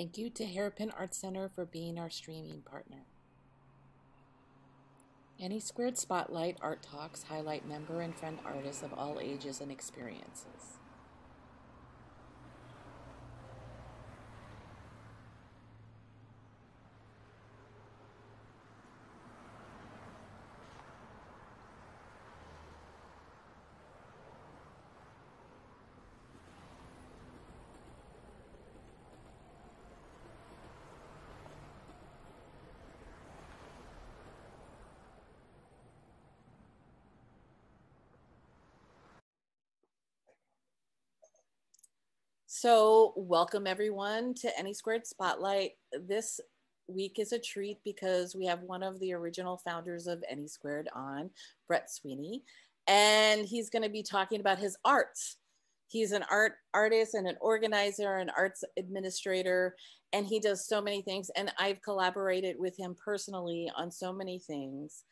Thank you to Hairpin Art Center for being our streaming partner. ANYSQUARED Spotlight Art Talks highlight member and friend artists of all ages and experiences. So welcome everyone to ANYSQUARED Spotlight. This week is a treat because we have one of the original founders of ANYSQUARED on, Brett Swinney, and he's going to be talking about his art. He's an artist and an organizer, an arts administrator, and he does so many things. And I've collaborated with him personally on so many things.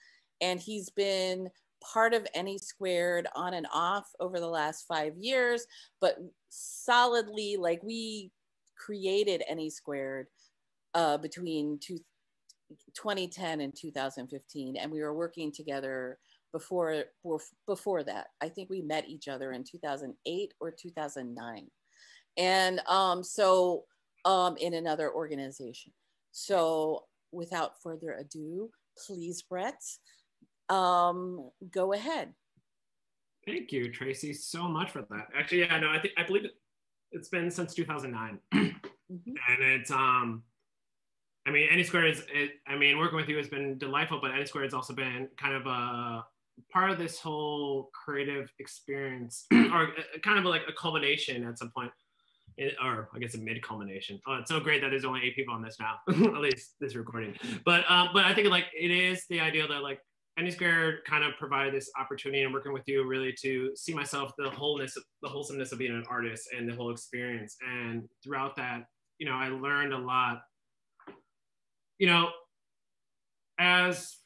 And he's been part of ANYSQUARED on and off over the last 5 years, but solidly, like, we created ANYSQUARED between 2010 and 2015, and we were working together before that. I think we met each other in 2008 or 2009, and in another organization. So without further ado, please, Brett, go ahead. Thank you, Tracy, so much for that. Actually, yeah, no, I believe it's been since 2009, and it's I mean, ANYSQUARED is, working with you has been delightful, but ANYSQUARED has also been kind of a part of this whole creative experience, or kind of like a culmination at some point, or I guess a mid culmination. Oh, it's so great that there's only 8 people on this now, at least this recording. But I think like it is the idea that like ANYSQUARED kind of provided this opportunity and working with you really to see myself, the wholesomeness of being an artist and the whole experience. And throughout that, you know, I learned a lot, you know, as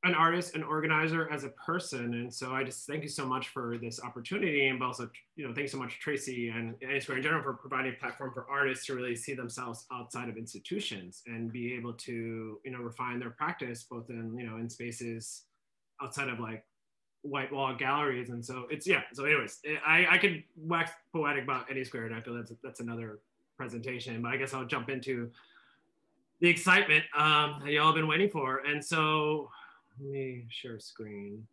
an artist, an organizer, as a person. And so I just thank you so much for this opportunity. And also, you know, thanks so much, Tracy and ANYSQUARED in general, for providing a platform for artists to really see themselves outside of institutions and be able to, you know, refine their practice, both in, you know, in spaces outside of like white wall galleries. And so it's, yeah. So anyways, I could wax poetic about ANYSQUARED, and I feel that's another presentation, but I guess I'll jump into the excitement that y'all have been waiting for. And so let me share screen.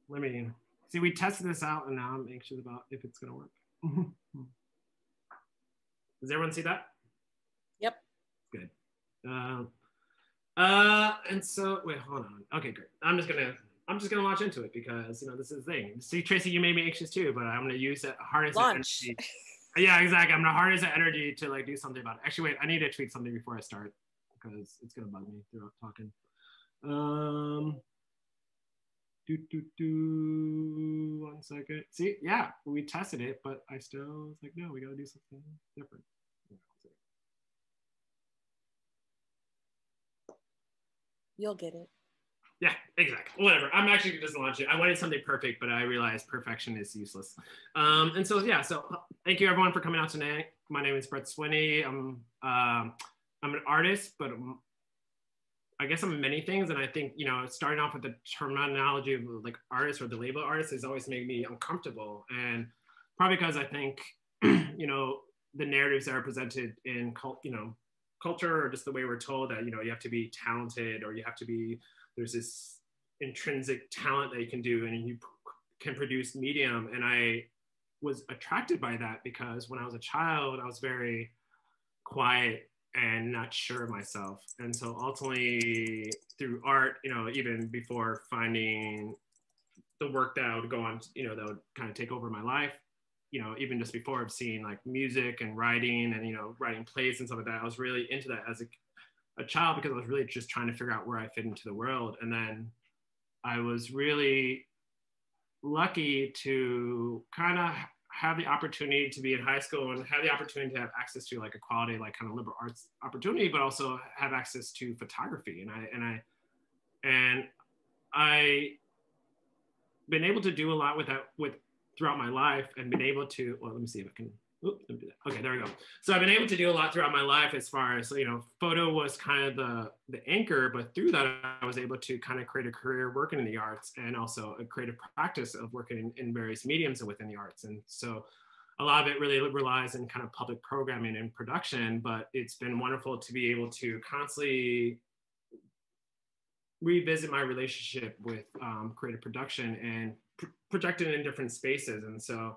Let me see, we tested this out and now I'm anxious about if it's gonna work. Does everyone see that? Yep. Good. And so, wait, hold on. Okay, great. I'm just gonna launch into it because, you know, this is the thing. See, Tracy, you made me anxious too, but I'm gonna use that, harness that energy. Yeah, exactly. I'm gonna harness that energy to like do something about it. Actually, wait, I need to tweet something before I start because it's gonna bug me throughout talking. One second. See, yeah, we tested it, but I still was like, no, we gotta do something different. You'll get it. Yeah, exactly. Whatever. I'm actually just launching. I wanted something perfect, but I realized perfection is useless. And so, yeah, so thank you everyone for coming out tonight. My name is Brett Swinney. I'm an artist, but I guess I'm many things. And I think, you know, starting off with the terminology of like artist or the label artist has always made me uncomfortable. And probably because I think, you know, the narratives that are presented in culture, or just the way we're told that, you know, you have to be talented, or you have to be, there's this intrinsic talent that you can do and you can produce medium. And I was attracted by that because when I was a child, I was very quiet and not sure of myself. And so ultimately through art, you know, even before finding the work that I would go on, you know, that would kind of take over my life, you know, even just before I've seen like music and writing and, you know, writing plays and stuff like that, I was really into that as a child because I was really just trying to figure out where I fit into the world. And then I was really lucky to kind of have the opportunity to be in high school and have the opportunity to have access to like a quality, like kind of liberal arts opportunity, but also have access to photography. And I been able to do a lot with that throughout my life, and been able to, well, let me see if I can Oops, let me do that. Okay, there we go. So I've been able to do a lot throughout my life as far as, photo was kind of the anchor, but through that, I was able to kind of create a career working in the arts and also a creative practice of working in various mediums and within the arts. And so a lot of it really relies in kind of public programming and production, but it's been wonderful to be able to constantly revisit my relationship with creative production and project it in different spaces. And so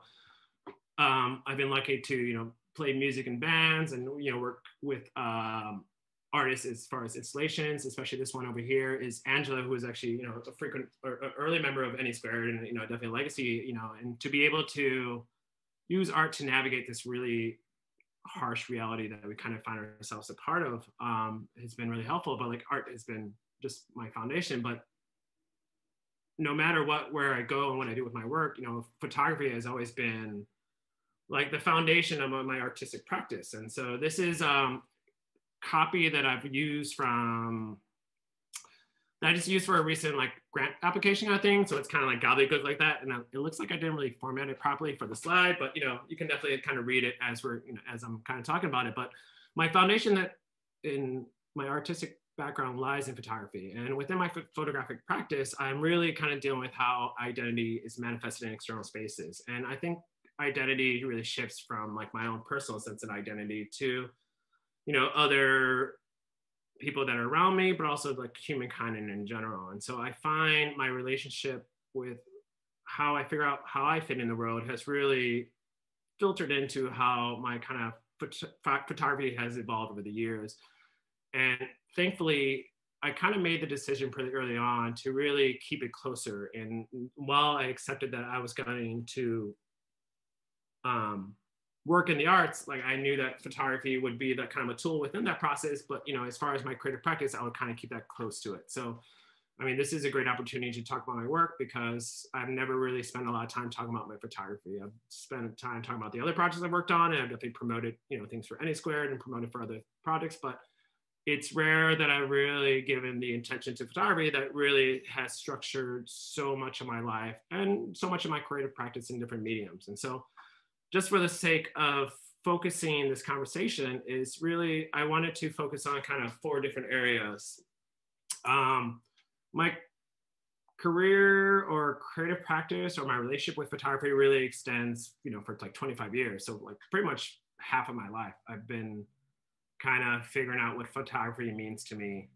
I've been lucky to, play music in bands and, work with artists as far as installations, especially this one over here is Angela, who is actually, a frequent or early member of ANYSQUARED and, definitely a legacy, and to be able to use art to navigate this really harsh reality that we kind of find ourselves a part of has been really helpful. But like art has been just my foundation. But no matter where I go and what I do with my work, photography has always been like the foundation of my artistic practice. And so this is copy that I've used that I just used for a recent like grant application kind of thing. So it's kind of like gobbledygook like that. And it looks like I didn't really format it properly for the slide, but you can definitely kind of read it as as I'm kind of talking about it. But my foundation that in my artistic background lies in photography. And within my photographic practice, I'm really kind of dealing with how identity is manifested in external spaces. And I think identity really shifts from like my own personal sense of identity to, other people that are around me, but also like humankind in general. And so I find my relationship with how I figure out how I fit in the world has really filtered into how my kind of photography has evolved over the years. And thankfully, I kind of made the decision pretty early on to really keep it closer. And while I accepted that I was going to work in the arts, like I knew that photography would be that kind of a tool within that process. But as far as my creative practice, I would kind of keep that close to it. So, I mean, this is a great opportunity to talk about my work because I've never really spent a lot of time talking about my photography. I've spent time talking about the other projects I've worked on, and I've definitely promoted, things for ANYSQUARED and promoted for other projects. But it's rare that I've really given the intention to photography that really has structured so much of my life and so much of my creative practice in different mediums. And so just for the sake of focusing this conversation is really, I wanted to focus on kind of 4 different areas. My career or creative practice or my relationship with photography really extends, for like 25 years. So like pretty much half of my life, I've been kind of figuring out what photography means to me.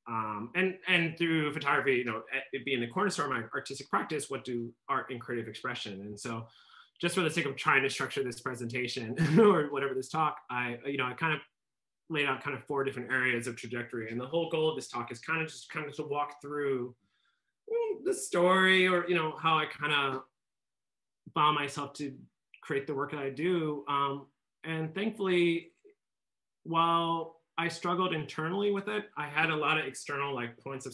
And through photography, it being the cornerstone of my artistic practice, what do art and creative expression? And so just for the sake of trying to structure this presentation or whatever this talk, I kind of laid out kind of 4 different areas of trajectory. And the whole goal of this talk is kind of to walk through the story or, how I kind of found myself to create the work that I do. And thankfully, while I struggled internally with it, I had a lot of external like points of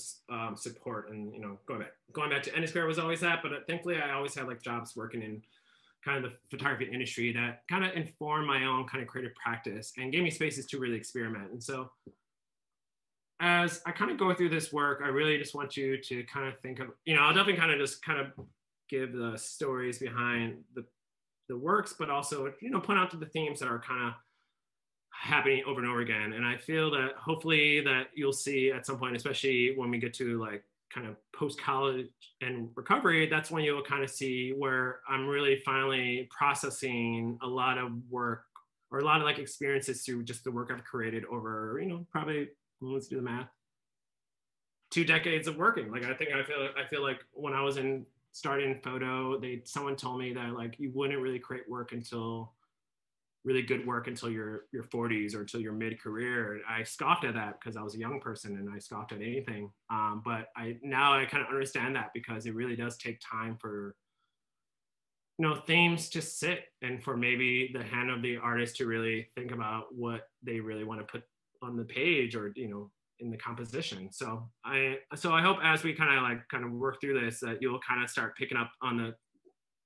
support. And, going back to ANYSQUARED was always that, but thankfully I always had like jobs working in kind of the photography industry that kind of informed my own kind of creative practice and gave me spaces to really experiment. And so as I kind of go through this work, I really just want you to kind of think of, I'll definitely kind of just kind of give the stories behind the works, but also, point out to the themes that are kind of happening over and over again. And I feel that hopefully that you'll see at some point, especially when we get to like kind of post-college and recovery, that's when you'll kind of see where I'm really finally processing a lot of work or a lot of like experiences through just the work I've created over, probably, let's do the math, 2 decades of working. Like, I feel like when I was starting photo, someone told me that like, you wouldn't really create really good work until your 40s or until your mid-career. And I scoffed at that because I was a young person and I scoffed at anything. But now I kind of understand that because it really does take time for, themes to sit and for maybe the hand of the artist to really think about what they really want to put on the page or, in the composition. So I hope as we kind of work through this, that you'll kind of start picking up on the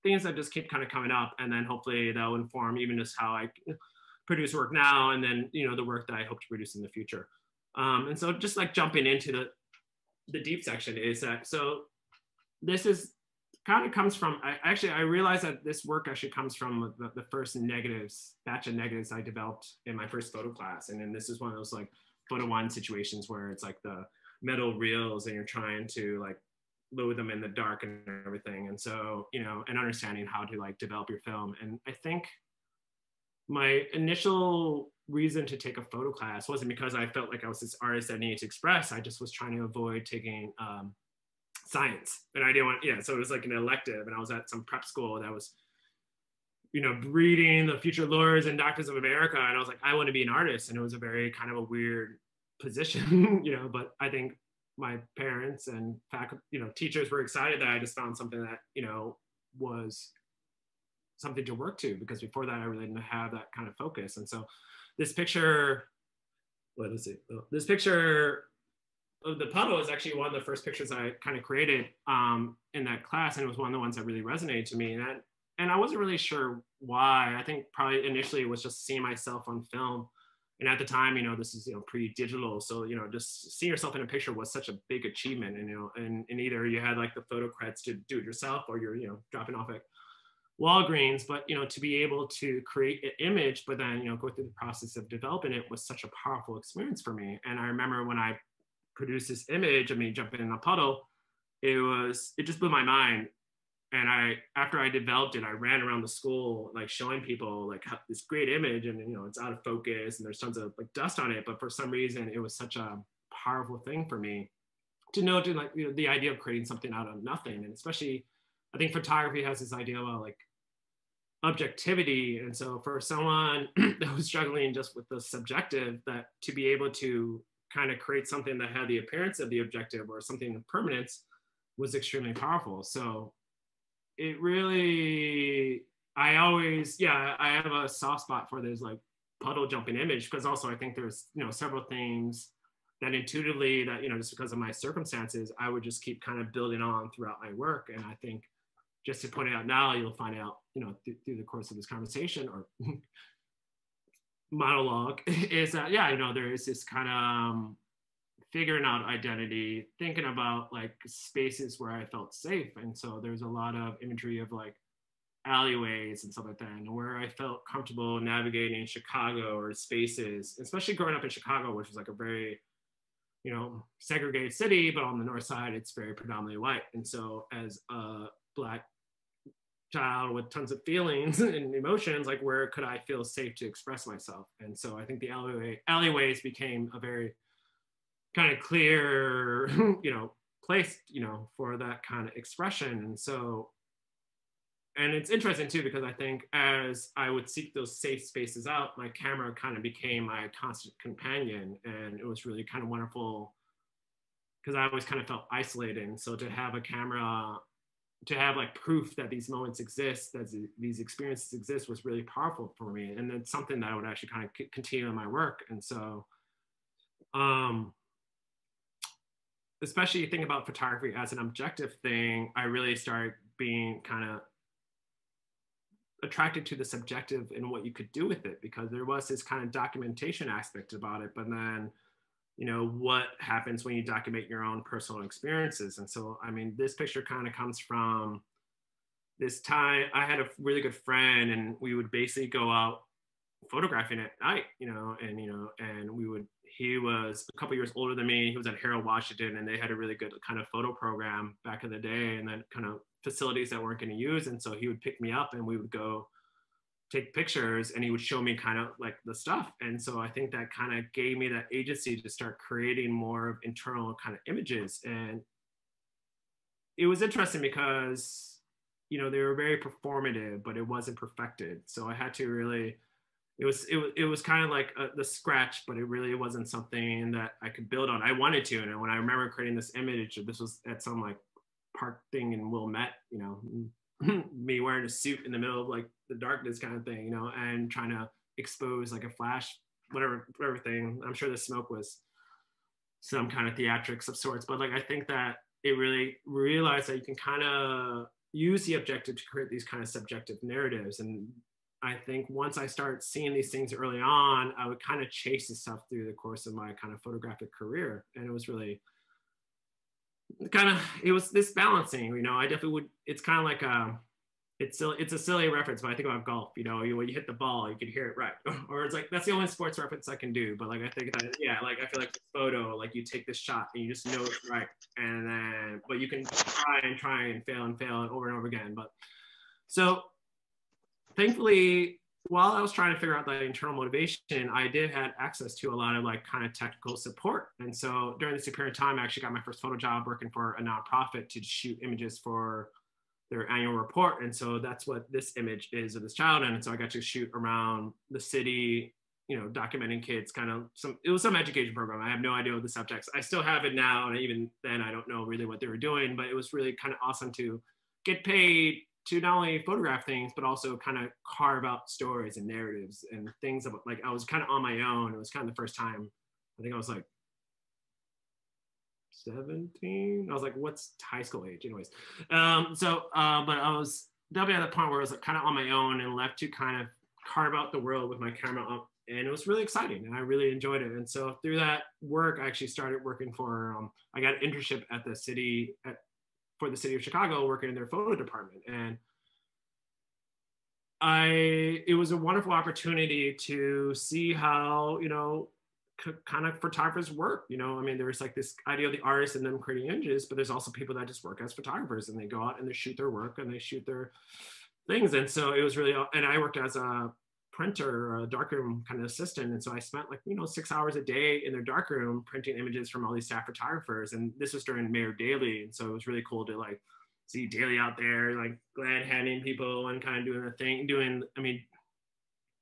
things that just keep kind of coming up, and then hopefully that'll inform even just how I produce work now, and then the work that I hope to produce in the future. And so just like jumping into the deep section is that, so this is kind of comes from, I realized that this work actually comes from the first batch of negatives I developed in my first photo class. And then this is one of those like photo one situations where it's like the metal reels and you're trying to like load them in the dark and everything. And so, you know, and understanding how to like develop your film. And I think my initial reason to take a photo class wasn't because I felt like I was this artist that needed to express. I just was trying to avoid taking science, and I didn't want, so it was like an elective, and I was at some prep school that was, you know, breeding the future lawyers and doctors of America, and I was like, I want to be an artist, and it was a very kind of a weird position, you know, but I think my parents and faculty, you know, teachers were excited that I just found something that, you know, was something to work to, because before that I really didn't have that kind of focus. And so this picture, what is it? This picture of the puddle is actually one of the first pictures I kind of created in that class, and it was one of the ones that really resonated to me. And I wasn't really sure why. I think probably initially it was just seeing myself on film. And at the time, you know, this is, you know, pre-digital. So, you know, just seeing yourself in a picture was such a big achievement. And, you know, and either you had like the photo creds to do it yourself, or you're, you know, dropping off at Walgreens. But, you know, to be able to create an image, but then, you know, go through the process of developing it was such a powerful experience for me. And I remember when I produced this image of me jumping in a puddle, it just blew my mind. And after I developed it, I ran around the school, like showing people like this great image, and, you know, it's out of focus and there's tons of like dust on it. But for some reason, it was such a powerful thing for me to know, to like, you know, the idea of creating something out of nothing. And especially, I think photography has this idea of like objectivity. And so for someone that was struggling just with the subjective, that to be able to kind of create something that had the appearance of the objective or something of permanence was extremely powerful. So it really, I have a soft spot for this like puddle jumping image, because also I think there's, you know, several things that intuitively that, you know, just because of my circumstances, I would just keep kind of building on throughout my work. And I think, just to point it out now, you'll find out, you know, through the course of this conversation or monologue, is that, you know, there is this kind of figuring out identity, thinking about like spaces where I felt safe. And so there's a lot of imagery of like alleyways and stuff like that, and where I felt comfortable navigating Chicago or spaces, especially growing up in Chicago, which was like a very, you know, segregated city, but on the north side, it's very predominantly white. And so as a Black child with tons of feelings and emotions, like where could I feel safe to express myself? And so I think the alleyways became a very kind of clear, you know, place, you know, for that kind of expression. And so, and it's interesting too, because I think as I would seek those safe spaces out, my camera kind of became my constant companion. And it was really kind of wonderful, because I always kind of felt isolated. And so to have a camera, to have like proof that these moments exist, that these experiences exist, was really powerful for me. And it's something that I would actually kind of continue in my work. And so, especially thinking about photography as an objective thing, I really started being kind of attracted to the subjective and what you could do with it, because there was this kind of documentation aspect about it. But then, you know, what happens when you document your own personal experiences? And so, I mean, this picture kind of comes from this time I had a really good friend, and we would basically go out photographing at night, you know, and we would, he was a couple years older than me. He was at Harold Washington, and they had a really good kind of photo program back in the day, and then kind of facilities that weren't going to use. And so he would pick me up and we would go take pictures, and he would show me kind of like the stuff. And so I think that kind of gave me that agency to start creating more of internal kind of images. And it was interesting because, you know, they were very performative, but it wasn't perfected. So I had to really, it was kind of like the scratch, but it really wasn't something that I could build on. I wanted to. And when I remember creating this image, this was at some like park thing in Wilmette, you know, me wearing a suit in the middle of like the darkness kind of thing, you know, and trying to expose like a flash, whatever thing. I'm sure the smoke was some kind of theatrics of sorts, but like I think that it really realized that you can kind of use the objective to create these kind of subjective narratives. And I think once I start seeing these things early on, I would kind of chase this stuff through the course of my kind of photographic career. And it was really kind of, it was this balancing, you know, I definitely would, it's kind of like, it's a silly reference, but I think about golf, you know, when you hit the ball, you can hear it right. Or it's like, that's the only sports reference I can do. But like, I think that, yeah, like, I feel like this photo, like you take this shot and you just know it's right. And then, but you can try and fail and over and over again. But so thankfully, while I was trying to figure out that internal motivation, I did have access to a lot of like kind of technical support. And so during this period of time, I actually got my first photo job working for a nonprofit to shoot images for their annual report. And so that's what this image is of this child. And so I got to shoot around the city, you know, documenting kids, kind of it was some education program. I have no idea what the subjects, I still have it now. And even then I don't know really what they were doing, but it was really kind of awesome to get paid to not only photograph things, but also kind of carve out stories and narratives and things about, like, I was kind of on my own. It was kind of the first time, I think I was like 17. I was like, what's high school age? Anyways. But I was definitely at the point where I was like kind of on my own and left to kind of carve out the world with my camera up. And it was really exciting and I really enjoyed it. And so through that work, I actually started working for, I got an internship at the city, for the city of Chicago, working in their photo department. And it was a wonderful opportunity to see how, you know, kind of photographers work. You know, I mean, there's like this idea of the artist and them creating images, but there's also people that just work as photographers and they go out and they shoot their work and they shoot their things. And so it was really, and I worked as a printer, a darkroom kind of assistant. And so I spent like, you know, 6 hours a day in their darkroom printing images from all these staff photographers. And this was during Mayor Daley. And so it was really cool to like see Daley out there, like glad handing people and kind of doing the thing, I mean,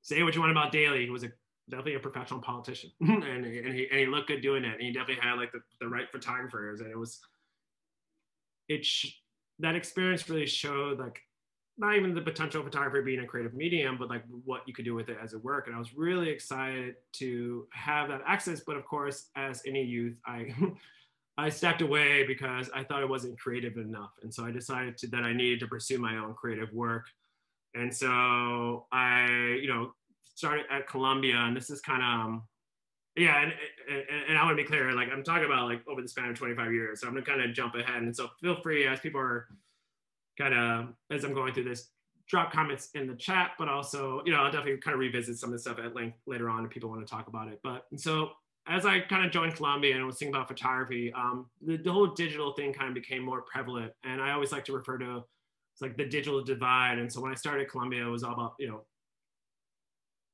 say what you want about Daley. He was definitely a professional politician and he looked good doing it. And he definitely had like the right photographers. And that experience really showed like, not even the potential photography being a creative medium, but like what you could do with it as a work. And I was really excited to have that access. But of course, as any youth, I stepped away because I thought it wasn't creative enough. And so I decided that I needed to pursue my own creative work. And so I, you know, started at Columbia, and this is kind of, yeah, and I want to be clear, like I'm talking about like over the span of 25 years. So I'm gonna kind of jump ahead. And so feel free as people are kind of, as I'm going through this, drop comments in the chat, but also, you know, I'll definitely kind of revisit some of the stuff at length later on if people want to talk about it. But so as I kind of joined Columbia and was thinking about photography, the whole digital thing kind of became more prevalent. And I always like to refer to it's like the digital divide. And so when I started Columbia, it was all about, you know,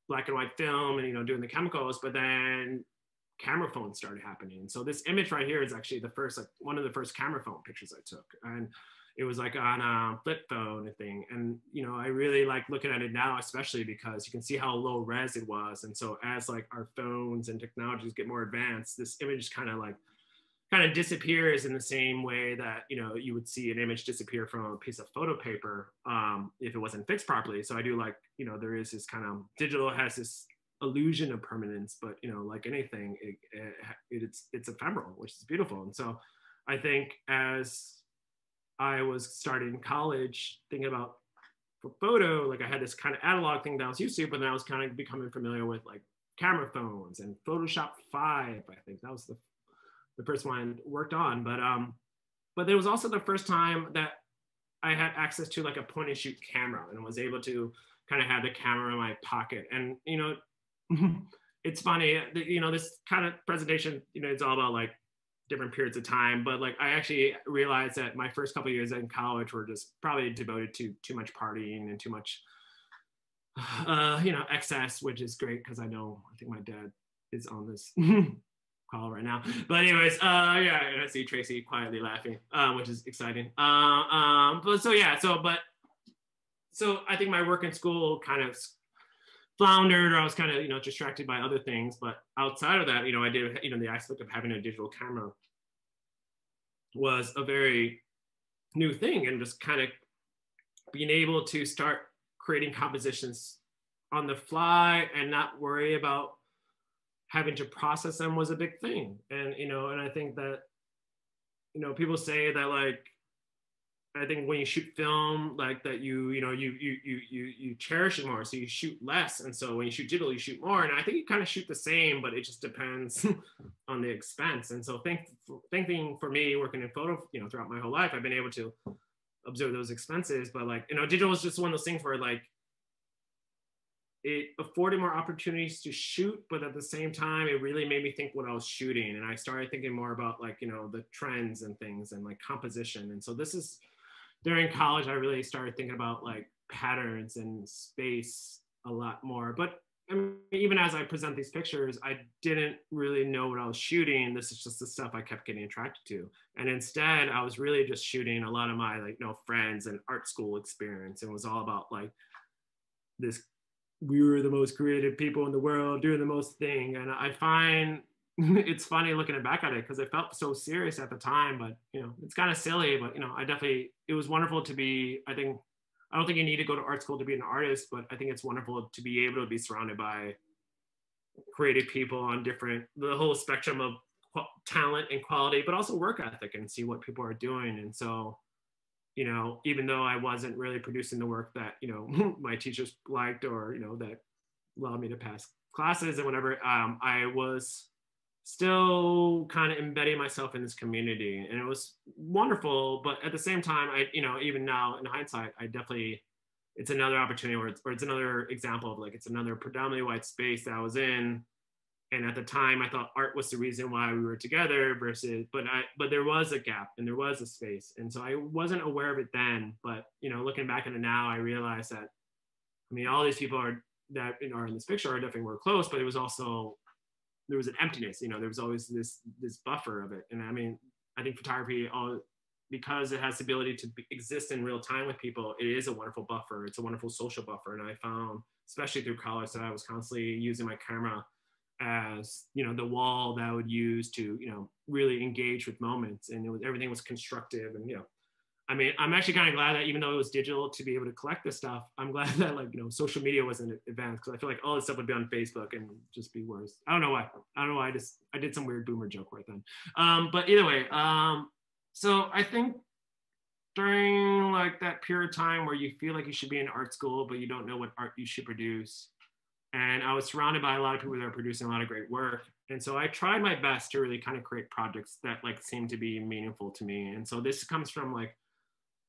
black and white film and, you know, doing the chemicals, but then camera phones started happening. And so this image right here is actually the first, like one of the first camera phone pictures I took. And it was like on a flip phone thing. And, you know, I really like looking at it now, especially because you can see how low res it was. And so as like our phones and technologies get more advanced, this image kind of disappears in the same way that, you know, you would see an image disappear from a piece of photo paper if it wasn't fixed properly. So I do like, you know, there is this kind of, digital has this illusion of permanence, but, you know, like anything, it's ephemeral, which is beautiful. And so I think as I was starting college, thinking about for photo, like I had this kind of analog thing that I was used to, but then I was kind of becoming familiar with like camera phones and Photoshop 5. I think that was the first one I worked on. But it was also the first time that I had access to like a point and shoot camera and was able to kind of have the camera in my pocket. And, you know, it's funny, you know, this kind of presentation, you know, it's all about like different periods of time, but like I actually realized that my first couple of years in college were just probably devoted to too much partying and too much you know, excess, which is great because I think my dad is on this call right now. But anyways, yeah, I see Tracy quietly laughing, which is exciting. But so yeah, so I think my work in school kind of floundered, or I was kind of, you know, distracted by other things. But outside of that, you know, I did, you know, the aspect of having a digital camera was a very new thing, and just kind of being able to start creating compositions on the fly and not worry about having to process them was a big thing. And, you know, and I think that, you know, people say that like, I think when you shoot film like that, you cherish it more, so you shoot less. And so when you shoot digital, you shoot more. And I think you kind of shoot the same, but it just depends on the expense. And so thinking for me working in photo, throughout my whole life, I've been able to observe those expenses. But like, digital is just one of those things where like it afforded more opportunities to shoot, but at the same time, it really made me think what I was shooting. And I started thinking more about like, the trends and things and like composition. And so this is during college, I really started thinking about like patterns and space a lot more. But I mean, even as I present these pictures, I didn't really know what I was shooting. This is just the stuff I kept getting attracted to. And instead, I was really just shooting a lot of my like, friends and art school experience. And it was all about like this, we were the most creative people in the world doing the most thing. And I find it's funny looking back at it because it felt so serious at the time, but it's kind of silly. But it was wonderful to be. I don't think you need to go to art school to be an artist, but I think it's wonderful to be able to be surrounded by creative people on the whole spectrum of talent and quality, but also work ethic, and see what people are doing. And so, even though I wasn't really producing the work that my teachers liked, or that allowed me to pass classes and whatever, I was still kind of embedding myself in this community, and it was wonderful. But at the same time, I even now in hindsight, it's another opportunity where it's another example of like, it's another predominantly white space that I was in. And at the time I thought art was the reason why we were together versus, but there was a gap and there was a space. And so I wasn't aware of it then, but looking back at it now, I realized that, all these people that are in this picture are definitely were close, but it was also, there was an emptiness, there was always this buffer of it. And I think photography, because it has the ability to exist in real time with people, it is a wonderful buffer. It's a wonderful social buffer. And I found, especially through college, that I was constantly using my camera as, the wall that I would use to, really engage with moments. And everything was constructive. And, I'm actually kind of glad that even though it was digital to be able to collect this stuff, I'm glad that like, social media wasn't advanced, because I feel like all this stuff would be on Facebook and just be worse. I don't know why. I did some weird boomer joke right then. But either way, so I think during like that period of time where you feel like you should be in art school, but you don't know what art you should produce. And I was surrounded by a lot of people that are producing a lot of great work. And so I tried my best to really kind of create projects that like seemed to be meaningful to me. And so this comes from like,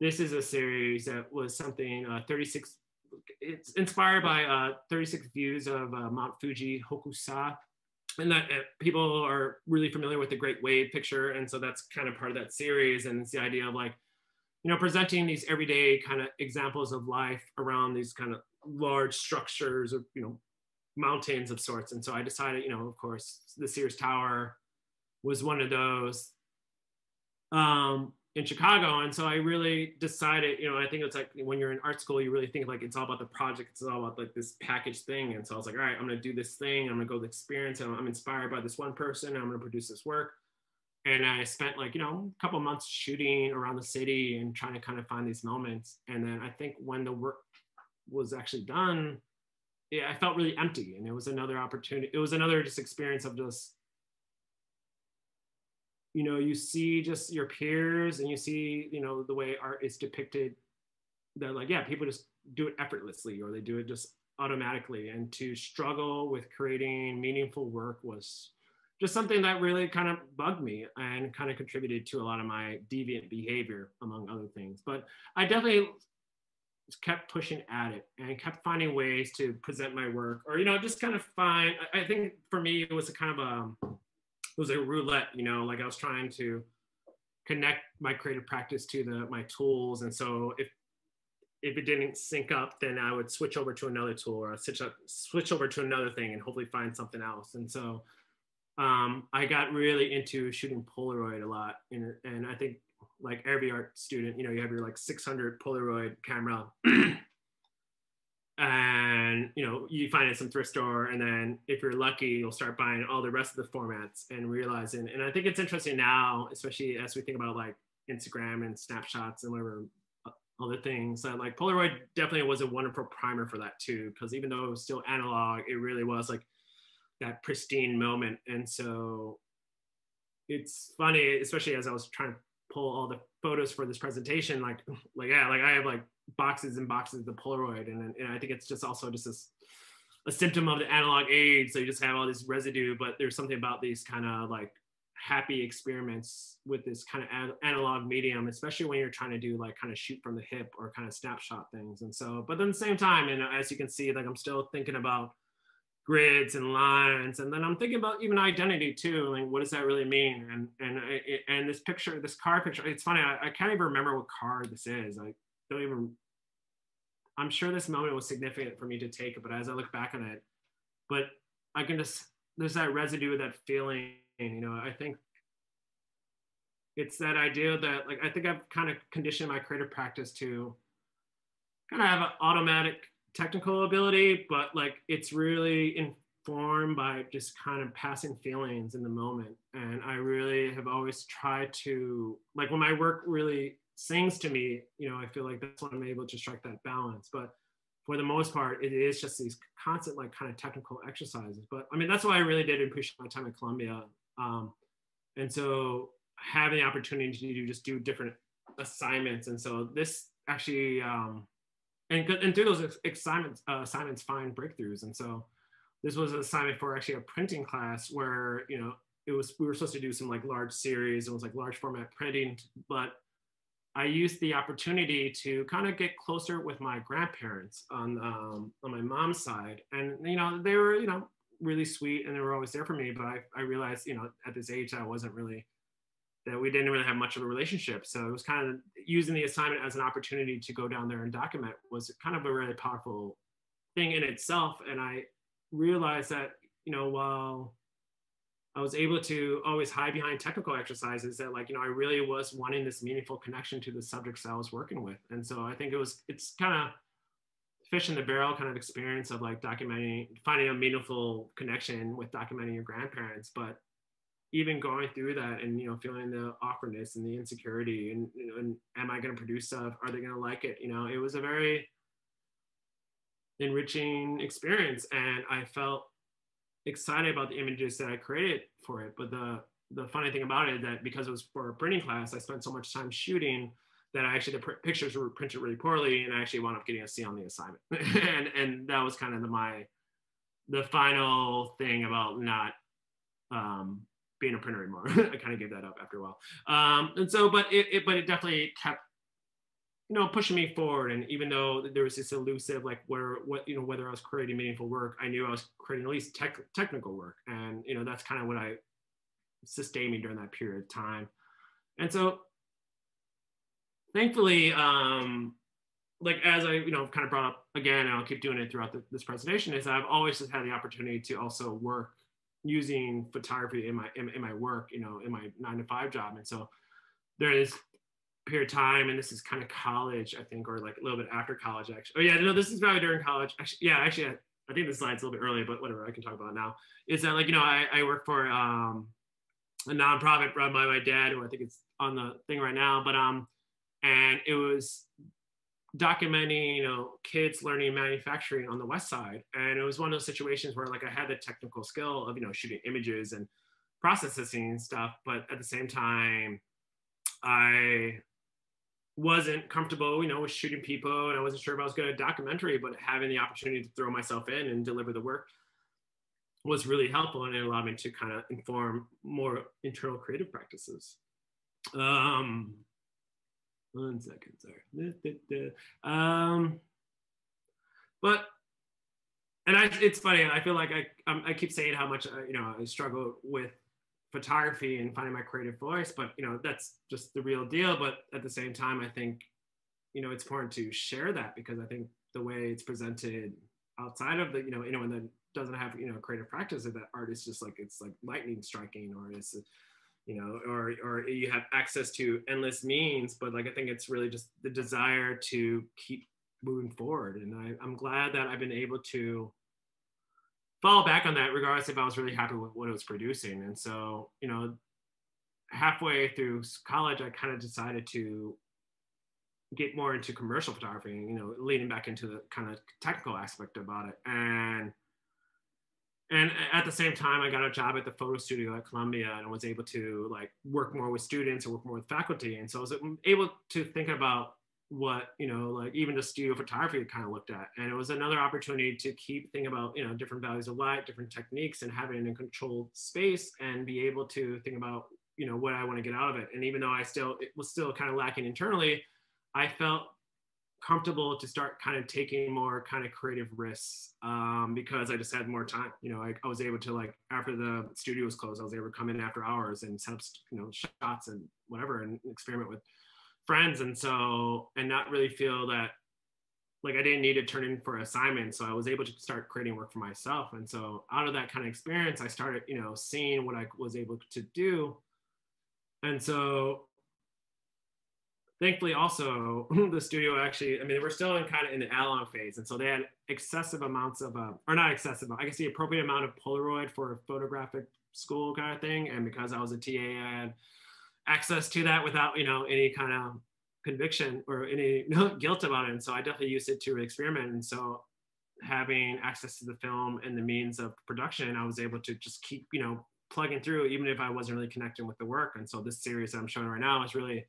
this is a series that was something 36, it's inspired by 36 views of Mount Fuji Hokusha. And that people are really familiar with the Great Wave picture. And so that's kind of part of that series. And it's the idea of like, presenting these everyday kind of examples of life around these kind of large structures of, mountains of sorts. And so I decided, of course, the Sears Tower was one of those in Chicago. And so I really decided, I think it's like when you're in art school, you really think like it's all about the project. It's all about like this packaged thing. And so I was like, all right, I'm going to do this thing. I'm going to go the experience. And I'm inspired by this one person. And I'm going to produce this work. And I spent like, a couple months shooting around the city and trying to kind of find these moments. And then I think when the work was actually done, I felt really empty. And it was another opportunity. It was another just experience of just, you see just your peers and you see, the way art is depicted, that like, yeah, people just do it effortlessly, or they do it just automatically. And to struggle with creating meaningful work was just something that really kind of bugged me and kind of contributed to a lot of my deviant behavior, among other things. But I definitely kept pushing at it and kept finding ways to present my work, or, just kind of find, I think for me, it was a kind of it was a roulette, like I was trying to connect my creative practice to my tools. And so if it didn't sync up, then I would switch over to another tool, or switch over to another thing and hopefully find something else. And so I got really into shooting Polaroid a lot. And I think like every art student, you have your like 600 Polaroid camera and you find it at some thrift store, and then if you're lucky, you'll start buying all the rest of the formats and realizing. And I think it's interesting now, especially as we think about like Instagram and snapshots and whatever other things, that like Polaroid definitely was a wonderful primer for that too, because even though it was still analog, it really was like that pristine moment. And so it's funny, especially as I was trying to pull all the photos for this presentation, like I have like boxes and boxes of Polaroid, and I think it's just also just a symptom of the analog age. So you just have all this residue, but there's something about these kind of like happy experiments with this kind of analog medium, especially when you're trying to do like kind of shoot from the hip or kind of snapshot things. And so, but then at the same time, and as you can see, like I'm still thinking about grids and lines, and then I'm thinking about even identity too. Like, what does that really mean? And this picture, this car picture, it's funny. I can't even remember what car this is. I don't even. I'm sure this moment was significant for me to take it, but as I look back on it, but I can just, there's that residue of that feeling. You know, I think it's that idea that like I think I've kind of conditioned my creative practice to kind of have an automatic technical ability, but like it's really informed by just kind of passing feelings in the moment. And I really have always tried to, like when my work really sings to me, you know, I feel like that's when I'm able to strike that balance. But for the most part, it is just these constant like kind of technical exercises. But I mean, that's why I really did appreciate my time at Columbia. And so having the opportunity to just do different assignments. And so this actually, and through those assignments find breakthroughs. And so this was an assignment for actually a printing class where, you know, we were supposed to do some like large series. It was like large format printing, but I used the opportunity to kind of get closer with my grandparents on my mom's side. And, you know, they were, you know, really sweet and they were always there for me. But I realized, you know, at this age, that we didn't really have much of a relationship. So it was kind of using the assignment as an opportunity to go down there and document was kind of a really powerful thing in itself. And I realized that, you know, while I was able to always hide behind technical exercises, that like, you know, I really was wanting this meaningful connection to the subjects I was working with. And so I think it's kind of fish in the barrel kind of experience of like documenting, finding a meaningful connection with documenting your grandparents. But even going through that and, you know, feeling the awkwardness and the insecurity and, you know, and am I going to produce stuff? Are they going to like it? You know, it was a very enriching experience. And I felt excited about the images that I created for it. But the funny thing about it is that because it was for a printing class, I spent so much time shooting that the pictures were printed really poorly, and I actually wound up getting a C on the assignment. and that was kind of the final thing about not being a printer anymore. I kind of gave that up after a while. And so, but it definitely kept, you know, pushing me forward. And even though there was this elusive, like whether I was creating meaningful work, I knew I was creating at least technical work. And, you know, that's kind of what sustained me during that period of time. And so thankfully, like as I, you know, kind of brought up again, and I'll keep doing it throughout this presentation, is I've always just had the opportunity to also work using photography in my work, you know, in my 9-to-5 job. And so there is period of time, and this is kind of college, I think, or like a little bit after college, actually. Oh yeah, no, this is probably during college. Actually, I think this slide's a little bit early, but whatever, I can talk about it now. Is that like, you know, I work for a nonprofit run by my dad, who I think it's on the thing right now, but and it was documenting, you know, kids learning manufacturing on the West Side. And it was one of those situations where like I had the technical skill of, you know, shooting images and processing and stuff, but at the same time, I wasn't comfortable, you know, with shooting people, and I wasn't sure if I was good at documentary, but having the opportunity to throw myself in and deliver the work was really helpful, and it allowed me to kind of inform more internal creative practices. 1 second, sorry. But, and it's funny, I feel like I keep saying how much, you know, I struggle with photography and finding my creative voice, but, you know, that's just the real deal. But at the same time, I think, you know, it's important to share that, because I think the way it's presented outside of the, you know, anyone that doesn't have, you know, creative practice, of that art is just like, it's like lightning striking, or it's, you know, or you have access to endless means. But like, I think it's really just the desire to keep moving forward. And I'm glad that I've been able to fall back on that, regardless if I was really happy with what it was producing. And so, you know, halfway through college, I kind of decided to get more into commercial photography, you know, leaning back into the kind of technical aspect about it. And And at the same time, I got a job at the photo studio at Columbia and was able to like work more with students and work more with faculty. And so I was able to think about what, you know, like even the studio photography kind of looked at. And it was another opportunity to keep thinking about, you know, different values of light, different techniques, and having a controlled space and be able to think about, you know, what I want to get out of it. And even though it was still kind of lacking internally, I felt comfortable to start kind of taking more kind of creative risks because I just had more time. You know, I was able to, like, after the studio was closed, I was able to come in after hours and set up, you know, shots and whatever and experiment with friends. And so, and not really feel that like I didn't need to turn in for assignments. So I was able to start creating work for myself. And so out of that kind of experience, I started, you know, seeing what I was able to do. And so thankfully also the studio actually, I mean, we're still in kind of in the add-on phase. And so they had excessive amounts of, or not excessive, I guess the appropriate amount of Polaroid for a photographic school kind of thing. And because I was a TA, I had access to that without, you know, any kind of conviction or any guilt about it. And so I definitely used it to experiment. And so having access to the film and the means of production, I was able to just keep, you know, plugging through, even if I wasn't really connecting with the work. And so this series that I'm showing right now is really,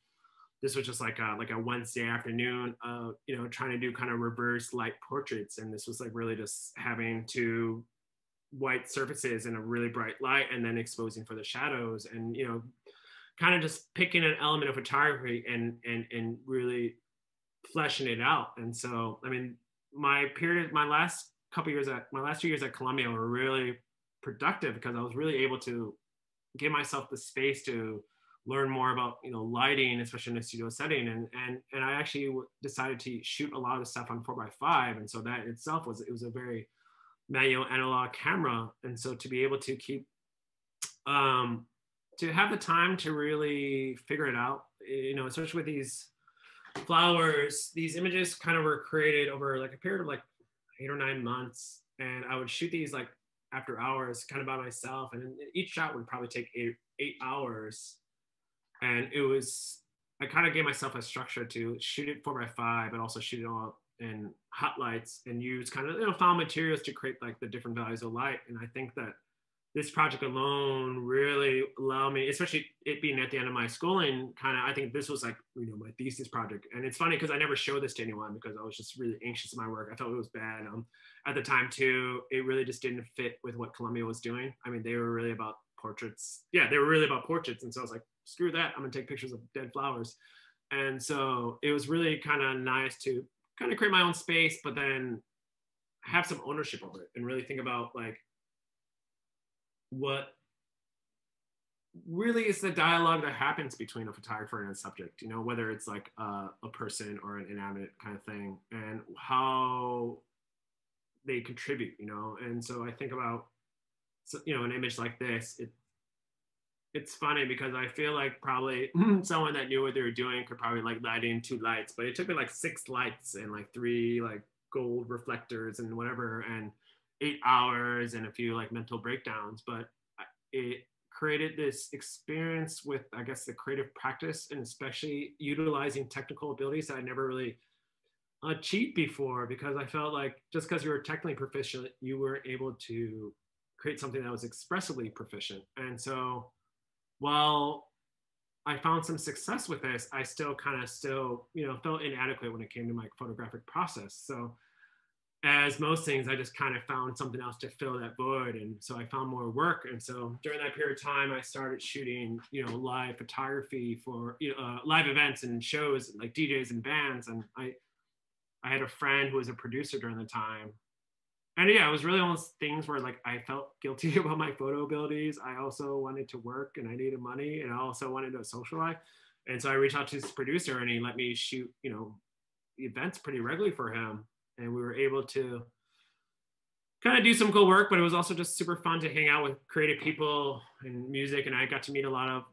this was just like a Wednesday afternoon, you know, trying to do kind of reverse light portraits. And this was like really just having two white surfaces in a really bright light and then exposing for the shadows and, you know, kind of just picking an element of photography and really fleshing it out. And so, I mean, my last 2 years at Columbia were really productive because I was really able to give myself the space to learn more about, you know, lighting, especially in a studio setting. And I actually decided to shoot a lot of the stuff on 4x5. And so that itself was a very manual analog camera. And so to be able to keep, to have the time to really figure it out, you know, especially with these flowers, these images kind of were created over like a period of like 8 or 9 months. And I would shoot these like after hours kind of by myself. And each shot would probably take eight hours. And it was, I kind of gave myself a structure to shoot it 4x5, but also shoot it all in hot lights and use kind of, you know, found materials to create like the different values of light. And I think that this project alone really allowed me, especially it being at the end of my schooling, kind of, I think this was like, you know, my thesis project. And it's funny because I never showed this to anyone because I was just really anxious in my work. I felt it was bad. At the time too, it really just didn't fit with what Columbia was doing. I mean, they were really about portraits. Yeah, they were really about portraits. And so I was like, screw that, I'm gonna take pictures of dead flowers. And so it was really kind of nice to kind of create my own space, but then have some ownership over it and really think about like what really is the dialogue that happens between a photographer and a subject, you know, whether it's like a person or an inanimate kind of thing, and how they contribute, you know. And so I think about, you know, an image like this, it's funny because I feel like probably someone that knew what they were doing could probably like light in 2 lights, but it took me like 6 lights and like 3 like gold reflectors and whatever, and 8 hours and a few like mental breakdowns. But it created this experience with, I guess, the creative practice and especially utilizing technical abilities that I never really achieved before, because I felt like just because you were technically proficient, you were able to create something that was expressively proficient. And so while I found some success with this, I still you know, felt inadequate when it came to my photographic process. So as most things, I just kind of found something else to fill that void. And so I found more work. And so during that period of time, I started shooting, you know, live photography for, you know, live events and shows like DJs and bands. And I had a friend who was a producer during the time. And yeah, it was really almost things where like I felt guilty about my photo abilities. I also wanted to work and I needed money, and I also wanted a social life. And so I reached out to this producer and he let me shoot, you know, events pretty regularly for him. And we were able to kind of do some cool work, but it was also just super fun to hang out with creative people and music. And I got to meet a lot of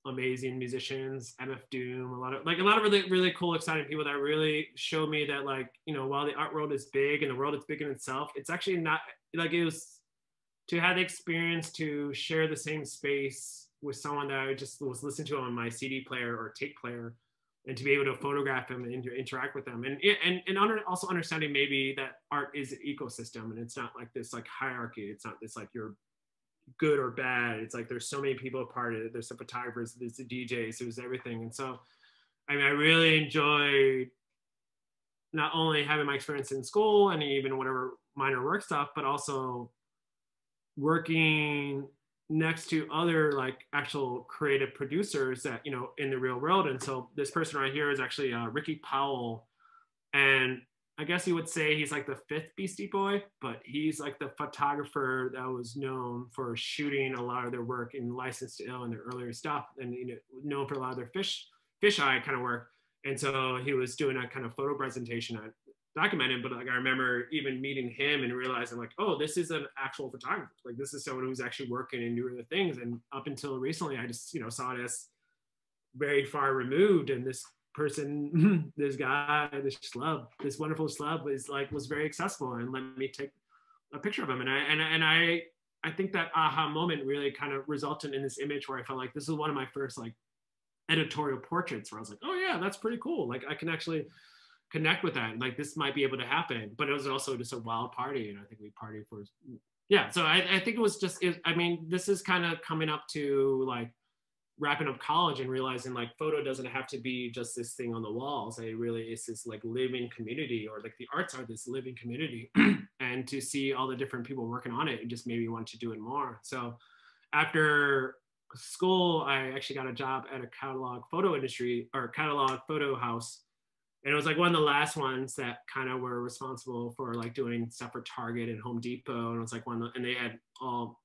amazing musicians, MF Doom, a lot of really, really cool, exciting people that really showed me that, like, you know, while the art world is big and the world is big in itself, it's actually not like, it was to have the experience to share the same space with someone that I just was listening to on my CD player or tape player and to be able to photograph them and interact with them, and also understanding maybe that art is an ecosystem, and it's not like this like hierarchy. It's not this like you're good or bad. It's like there's so many people a part of it. There's the photographers, there's the DJs, there's everything. And so, I mean, I really enjoyed not only having my experience in school and even whatever minor work stuff, but also working next to other like actual creative producers that, you know, in the real world. And so this person right here is actually Ricky Powell. And I guess you would say he's like the fifth Beastie Boy, but he's like the photographer that was known for shooting a lot of their work in Licensed to Ill and their earlier stuff, and, you know, known for a lot of their fisheye kind of work. And so he was doing a kind of photo presentation I documented, but like I remember even meeting him and realizing like, oh, this is an actual photographer. Like this is someone who's actually working and doing the things. And up until recently, I just, you know, saw it as very far removed. And this person, this guy, this schlub, this wonderful schlub was very accessible and let me take a picture of him. And I think that aha moment really kind of resulted in this image where I felt like this is one of my first like editorial portraits where I was like, oh yeah, that's pretty cool. Like I can actually connect with that. Like this might be able to happen. But it was also just a wild party. And I think we partied for, yeah. So I think it was just, I mean, this is kind of coming up to like wrapping up college and realizing like photo doesn't have to be just this thing on the walls. It really is this like living community, or like the arts are this living community. And to see all the different people working on it, it just made me want to do it more. So after school, I actually got a job at a catalog photo industry or catalog photo house. And it was like one of the last ones that kind of were responsible for like doing stuff for Target and Home Depot. And it was like and they had all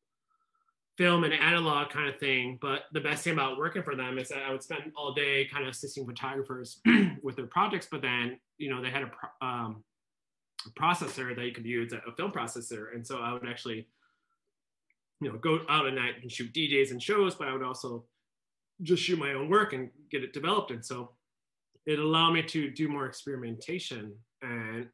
film and analog kind of thing. But the best thing about working for them is that I would spend all day kind of assisting photographers with their projects. But then, you know, they had a processor that you could use, a film processor. And so I would actually, you know, go out at night and shoot DJs and shows, but I would also just shoot my own work and get it developed. And so it allowed me to do more experimentation. And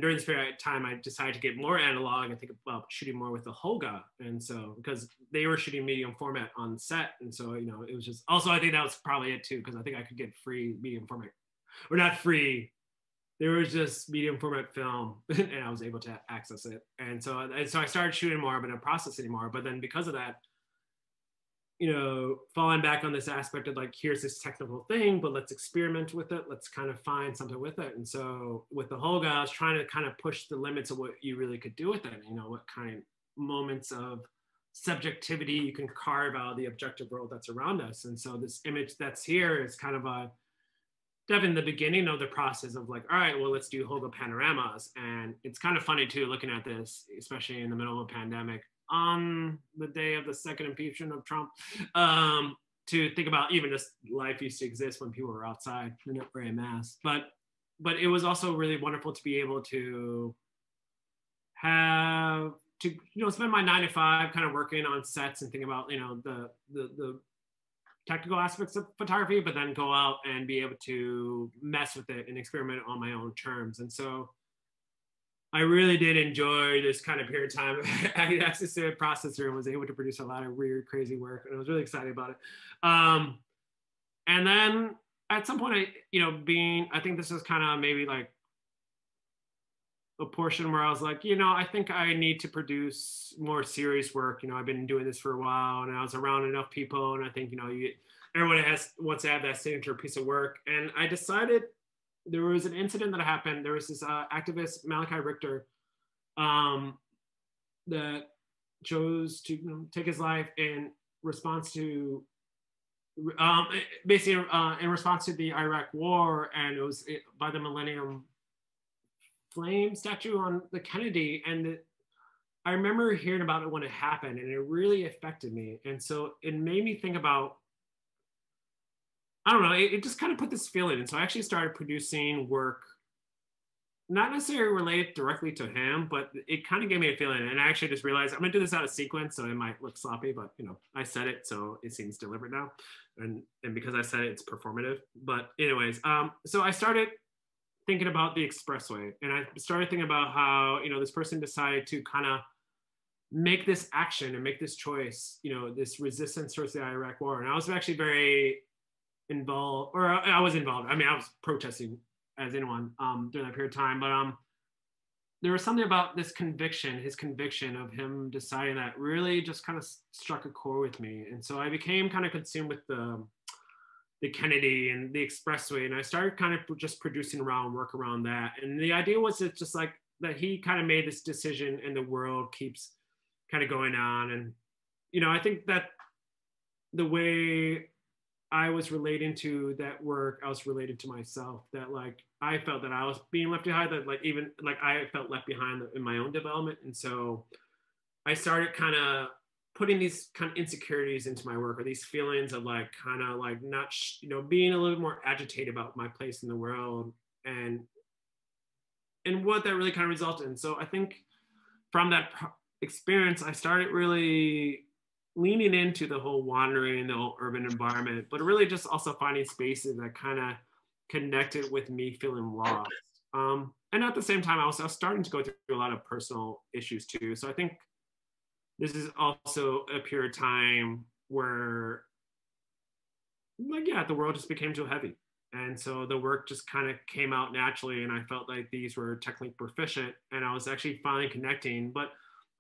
during this period of time, I decided to get more analog and think about shooting more with the Hoga. And so, because they were shooting medium format on set. And so, you know, it was just, also, I think that was probably it too, because I think I could get free medium format, or not free. There was just medium format film and I was able to access it. And so I started shooting more, but not processing more. But then because of that, you know, falling back on this aspect of like, here's this technical thing, but let's experiment with it. Let's kind of find something with it. And so with the Hoga, I was trying to kind of push the limits of what you really could do with it. You know, what kind of moments of subjectivity you can carve out of the objective world that's around us. And so this image that's here is kind of a, definitely the beginning of the process of like, all right, well, let's do Hoga panoramas. And it's kind of funny too, looking at this, especially in the middle of a pandemic, on the day of the second impeachment of Trump, to think about even just life used to exist when people were outside and not wearing masks. But it was also really wonderful to be able to have to, you know, spend my 9 to 5 kind of working on sets and thinking about, you know, the technical aspects of photography, but then go out and be able to mess with it and experiment on my own terms. And so I really did enjoy this kind of period of time. I had access to a processor and was able to produce a lot of weird, crazy work. And I was really excited about it. And then at some point, I think this is kind of maybe like a portion where I was like, you know, I think I need to produce more serious work. You know, I've been doing this for a while and I was around enough people. And I think, you know, everyone wants to have that signature piece of work. And I decided, there was an incident that happened. There was this activist, Malachi Richter, that chose to take his life in response to, basically in response to the Iraq War, and it was by the Millennium Flame statue on the Kennedy. And I remember hearing about it when it happened, and it really affected me. And so it made me think about, I don't know, it just kind of put this feeling. And so I actually started producing work, not necessarily related directly to him, but it kind of gave me a feeling. And I actually just realized I'm gonna do this out of sequence, so it might look sloppy, but you know, I said it, so it seems deliberate now. And because I said it, it's performative. But anyways, so I started thinking about the expressway, and I started thinking about how, you know, this person decided to kind of make this action and make this choice, you know, this resistance towards the Iraq War. And I was actually very involved, or I was involved. I mean, I was protesting as anyone during that period of time, but there was something about this conviction, his conviction of him deciding that really just kind of struck a chord with me. And so I became kind of consumed with the Kennedy and the Expressway, and I started kind of just producing work around that. And the idea was that just like that he kind of made this decision and the world keeps kind of going on. And, you know, I think that the way I was relating to that work, I was related to myself, that like I felt that I was being left behind, that like even like I felt left behind in my own development. And so I started kind of putting these kind of insecurities into my work, or these feelings of like kind of like not, you know, being a little more agitated about my place in the world, and what that really kind of resulted in. So I think from that experience, I started really leaning into the whole wandering, the whole urban environment, but really just also finding spaces that kind of connected with me feeling lost. And at the same time, I was starting to go through a lot of personal issues too. So I think this is also a period of time where, like, yeah, the world just became too heavy. And so the work just kind of came out naturally. And I felt like these were technically proficient and I was actually finally connecting, but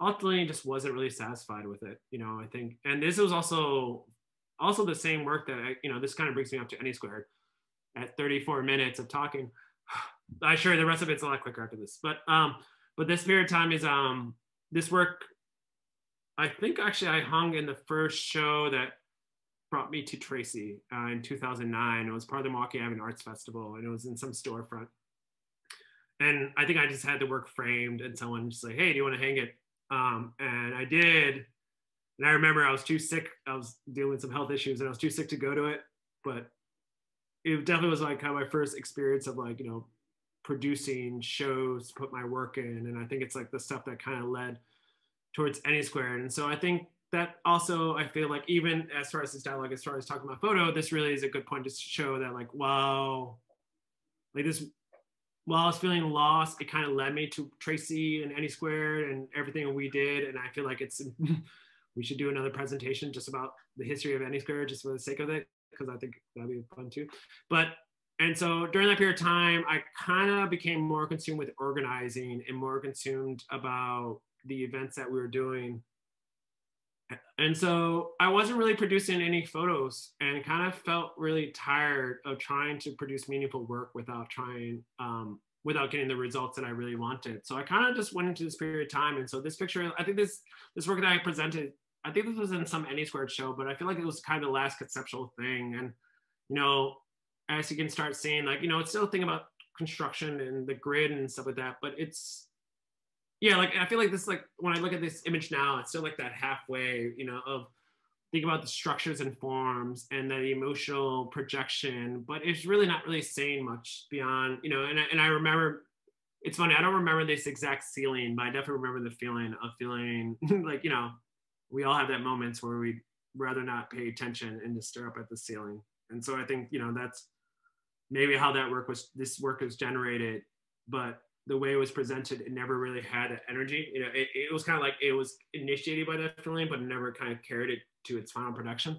ultimately just wasn't really satisfied with it. You know, I think, and this was also the same work that I, you know, this kind of brings me up to ANYSQUARED at 34 minutes of talking. I'm sure the rest of it's a lot quicker after this, but this period of time is, this work, I think actually I hung in the first show that brought me to Tracy in 2009. It was part of the Milwaukee Avenue Arts Festival, and it was in some storefront. And I think I just had the work framed, and someone just like, hey, do you want to hang it? And I did. And I remember I was too sick. I was dealing with some health issues, and I was too sick to go to it. But it definitely was like kind of my first experience of like, you know, producing shows to put my work in. And I think it's like the stuff that kind of led towards ANYSQUARED. And so I think that also, I feel like even as far as this dialogue, as far as talking about photo, this really is a good point to show that like, wow, like this, while I was feeling lost, it kind of led me to Tracy and ANYSQUARED and everything we did. And I feel like it's, we should do another presentation just about the history of ANYSQUARED just for the sake of it, because I think that'd be fun too. But, and so during that period of time, I kind of became more consumed with organizing and more consumed about the events that we were doing. And so I wasn't really producing any photos and kind of felt really tired of trying to produce meaningful work without getting the results that I really wanted. So I kind of just went into this period of time. And so this picture, I think this work that I presented, I think this was in some ANYSQUARED show, but I feel like it was kind of the last conceptual thing. And, you know, as you can start seeing, like, you know, it's still a thing about construction and the grid and stuff like that, but it's, yeah, like I feel like this, like when I look at this image now, it's still like that halfway, you know, of think about the structures and forms and the emotional projection, but it's really not really saying much beyond, you know, and I remember, it's funny, I don't remember this exact ceiling, but I definitely remember the feeling of feeling like, you know, we all have that moments where we'd rather not pay attention and just stare up at the ceiling. And so I think, you know, that's maybe how this work was generated, but the way it was presented, it never really had that energy. You know, it was kind of like it was initiated by that feeling, but it never kind of carried it to its final production.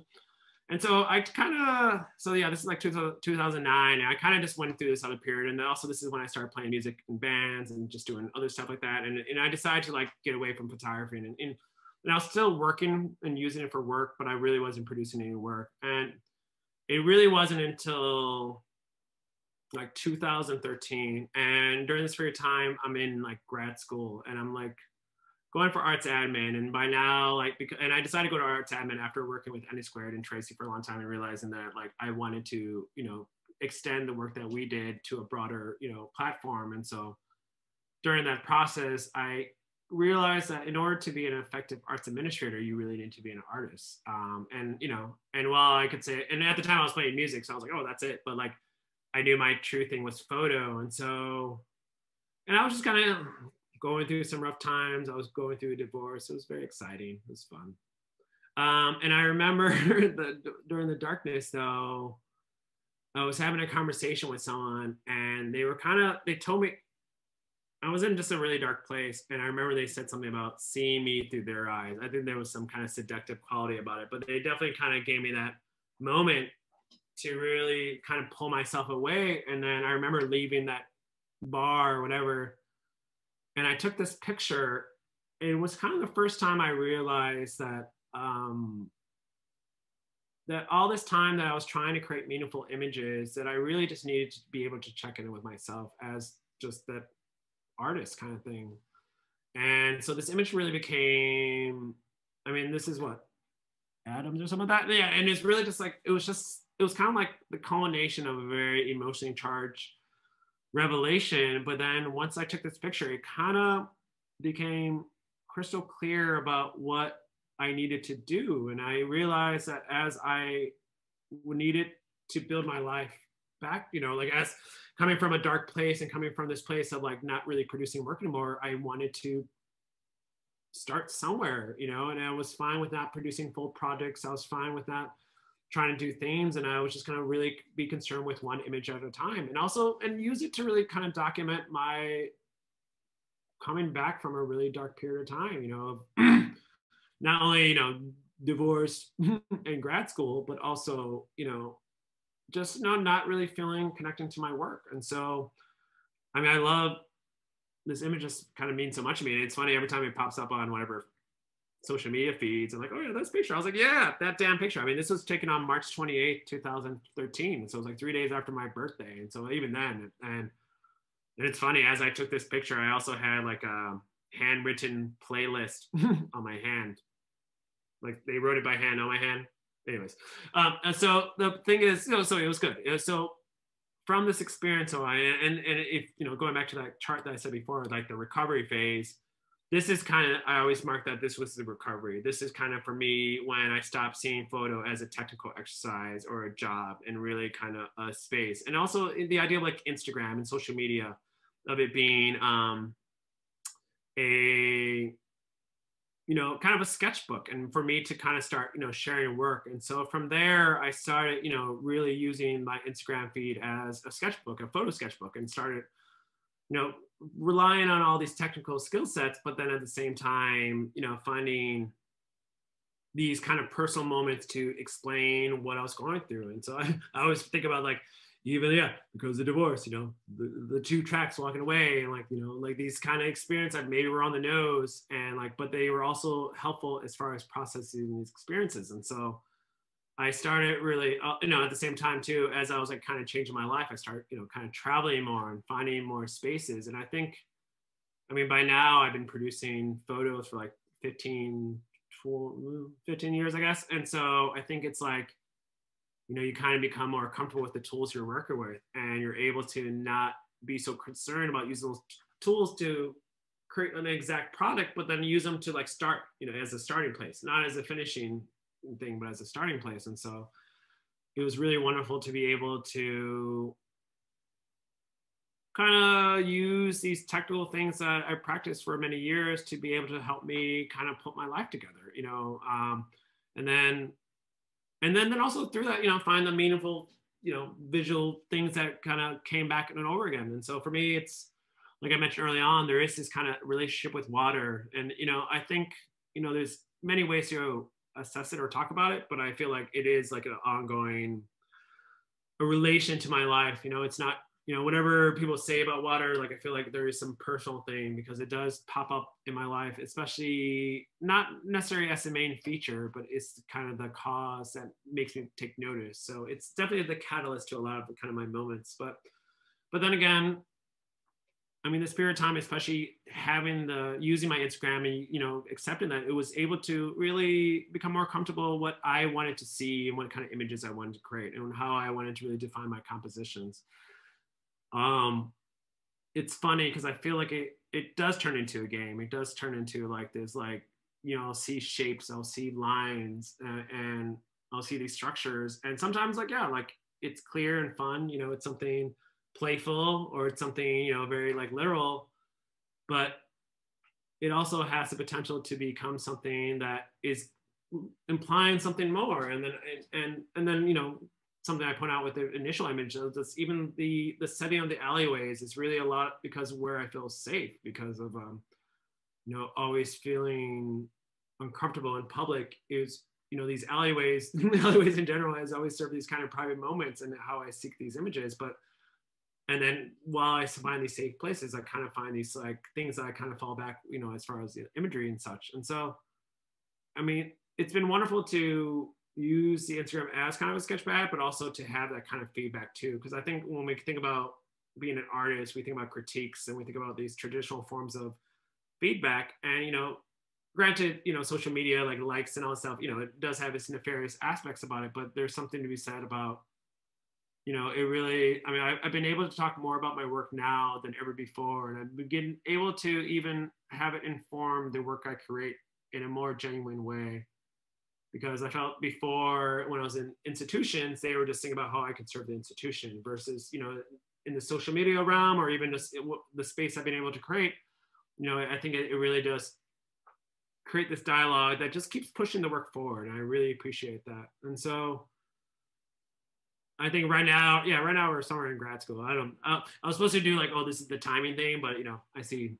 And so I kind of, so yeah, this is like 2009. And I kind of just went through this other period. And also this is when I started playing music in bands and just doing other stuff like that. And I decided to like get away from photography and I was still working and using it for work, but I really wasn't producing any work. And it really wasn't until like 2013, and during this period of time I'm in like grad school and I'm like going for arts admin, and by now like and I decided to go to arts admin after working with ANYSQUARED and Tracy for a long time and realizing that like I wanted to, you know, extend the work that we did to a broader, you know, platform. And so during that process I realized that in order to be an effective arts administrator you really need to be an artist, and you know, and while I could say, and at the time I was playing music so I was like, oh, that's it, but like I knew my true thing was photo. And so, and I was just kind of going through some rough times. I was going through a divorce. It was very exciting. It was fun. And I remember during the darkness though, I was having a conversation with someone and they told me I was in just a really dark place. And I remember they said something about seeing me through their eyes. I think there was some kind of seductive quality about it, but they definitely kind of gave me that moment to really kind of pull myself away. And then I remember leaving that bar or whatever, and I took this picture. It was kind of the first time I realized that that all this time that I was trying to create meaningful images, that I really just needed to be able to check in with myself as just that artist kind of thing. And so this image really became, I mean, this is what, Adams or something like that. Yeah, and it's really just like, it was kind of like the culmination of a very emotionally charged revelation. But then once I took this picture, it kind of became crystal clear about what I needed to do. And I realized that as I needed to build my life back, you know, like as coming from a dark place and coming from this place of like not really producing work anymore, I wanted to start somewhere, you know, and I was fine with not producing full projects. I was fine with not trying to do things. And I was just going to really be concerned with one image at a time, and also, and use it to really kind of document my coming back from a really dark period of time, you know, of not only, you know, divorce and grad school, but also, you know, just not really feeling connecting to my work. And so, I mean, I love this image, just kind of means so much to me. And it's funny, every time it pops up on whatever social media feeds, I'm like, oh yeah, that's picture. I was like, yeah, that damn picture. I mean, this was taken on March 28th, 2013. So it was like 3 days after my birthday. And so even then, and it's funny, as I took this picture, I also had like a handwritten playlist on my hand. Like they wrote it by hand on my hand. Anyways, and so the thing is, you know, so it was good. So from this experience, so and if, you know, going back to that chart that I said before, like the recovery phase, this is kind of, I always mark that this was the recovery. This is kind of for me when I stopped seeing photo as a technical exercise or a job, and really kind of a space. And also the idea of like Instagram and social media, of it being a, you know, kind of a sketchbook, and for me to kind of start, you know, sharing work. And so from there, I started, you know, really using my Instagram feed as a sketchbook, a photo sketchbook, and started, you know, relying on all these technical skill sets, but then at the same time, you know, finding these kind of personal moments to explain what I was going through. And so I always think about like, even, yeah, because of divorce, you know, the 2 tracks walking away, and like, you know, like these kind of experiences that maybe were on the nose, and like, but they were also helpful as far as processing these experiences. And so I started really, you know, at the same time too, as I was like kind of changing my life, I started, you know, kind of traveling more and finding more spaces. And I think, I mean, by now I've been producing photos for like 15 years, I guess. And so I think it's like, you know, you kind of become more comfortable with the tools you're working with, and you're able to not be so concerned about using those tools to create an exact product, but then use them to like start, you know, as a starting place, not as a finishing thing, but as a starting place. And so it was really wonderful to be able to kind of use these technical things that I practiced for many years to be able to help me kind of put my life together, you know, and then also through that, you know, find the meaningful, you know, visual things that kind of came back and over again. And so for me, it's like I mentioned early on, there is this kind of relationship with water. And, you know, I think, you know, there's many ways to assess it or talk about it, but I feel like it is like an ongoing a relation to my life. You know, it's not, you know, whatever people say about water, like I feel like there is some personal thing, because it does pop up in my life, especially not necessarily as the main feature, but it's kind of the cause that makes me take notice. So it's definitely the catalyst to a lot of kind of my moments. But then again, I mean, this period of time, especially having using my Instagram and, you know, accepting that, it was able to really become more comfortable what I wanted to see and what kind of images I wanted to create and how I wanted to really define my compositions. It's funny because I feel like it does turn into a game. It does turn into like this, like, you know, I'll see shapes, I'll see lines, and I'll see these structures. And sometimes like, yeah, like it's clear and fun, you know, it's something playful, or it's something, you know, very like literal, but it also has the potential to become something that is implying something more. And then, you know, something I point out with the initial image of this, even the setting of the alleyways is really a lot because of where I feel safe, because of, you know, always feeling uncomfortable in public is you know, these alleyways, alleyways in general has always served these kind of private moments and how I seek these images. But, and then while I find these safe places, I kind of find these like things that I kind of fall back, you know, as far as the imagery and such. And so, I mean, it's been wonderful to use the Instagram as kind of a sketch pad, but also to have that kind of feedback too. Because I think when we think about being an artist, we think about critiques and we think about these traditional forms of feedback. And, you know, granted, you know, social media, like likes and all that stuff, you know, it does have its nefarious aspects about it, but there's something to be said about, you know, it really, I mean, I've been able to talk more about my work now than ever before. And I've been able to even have it inform the work I create in a more genuine way. Because I felt before when I was in institutions, they were just thinking about how I could serve the institution versus, you know, in the social media realm or even just the space I've been able to create, you know, I think it really does create this dialogue that just keeps pushing the work forward. And I really appreciate that. And so I think right now we're somewhere in grad school. I was supposed to do like, oh, this is the timing thing, but you know, I see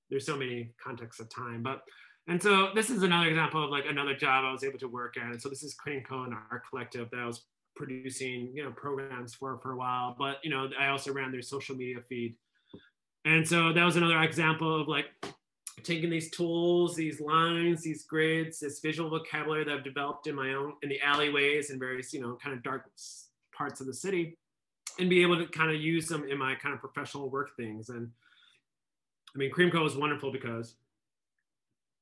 there's so many contexts of time. But, and so this is another example of like another job I was able to work at. And so this is Creamco, an art collective that I was producing, you know, programs for a while, but you know, I also ran their social media feed. And so that was another example of like taking these tools, these lines, these grids, this visual vocabulary that I've developed in my own, in the alleyways and various, you know, kind of dark parts of the city, and be able to kind of use them in my kind of professional work things. And I mean, Creamco was wonderful because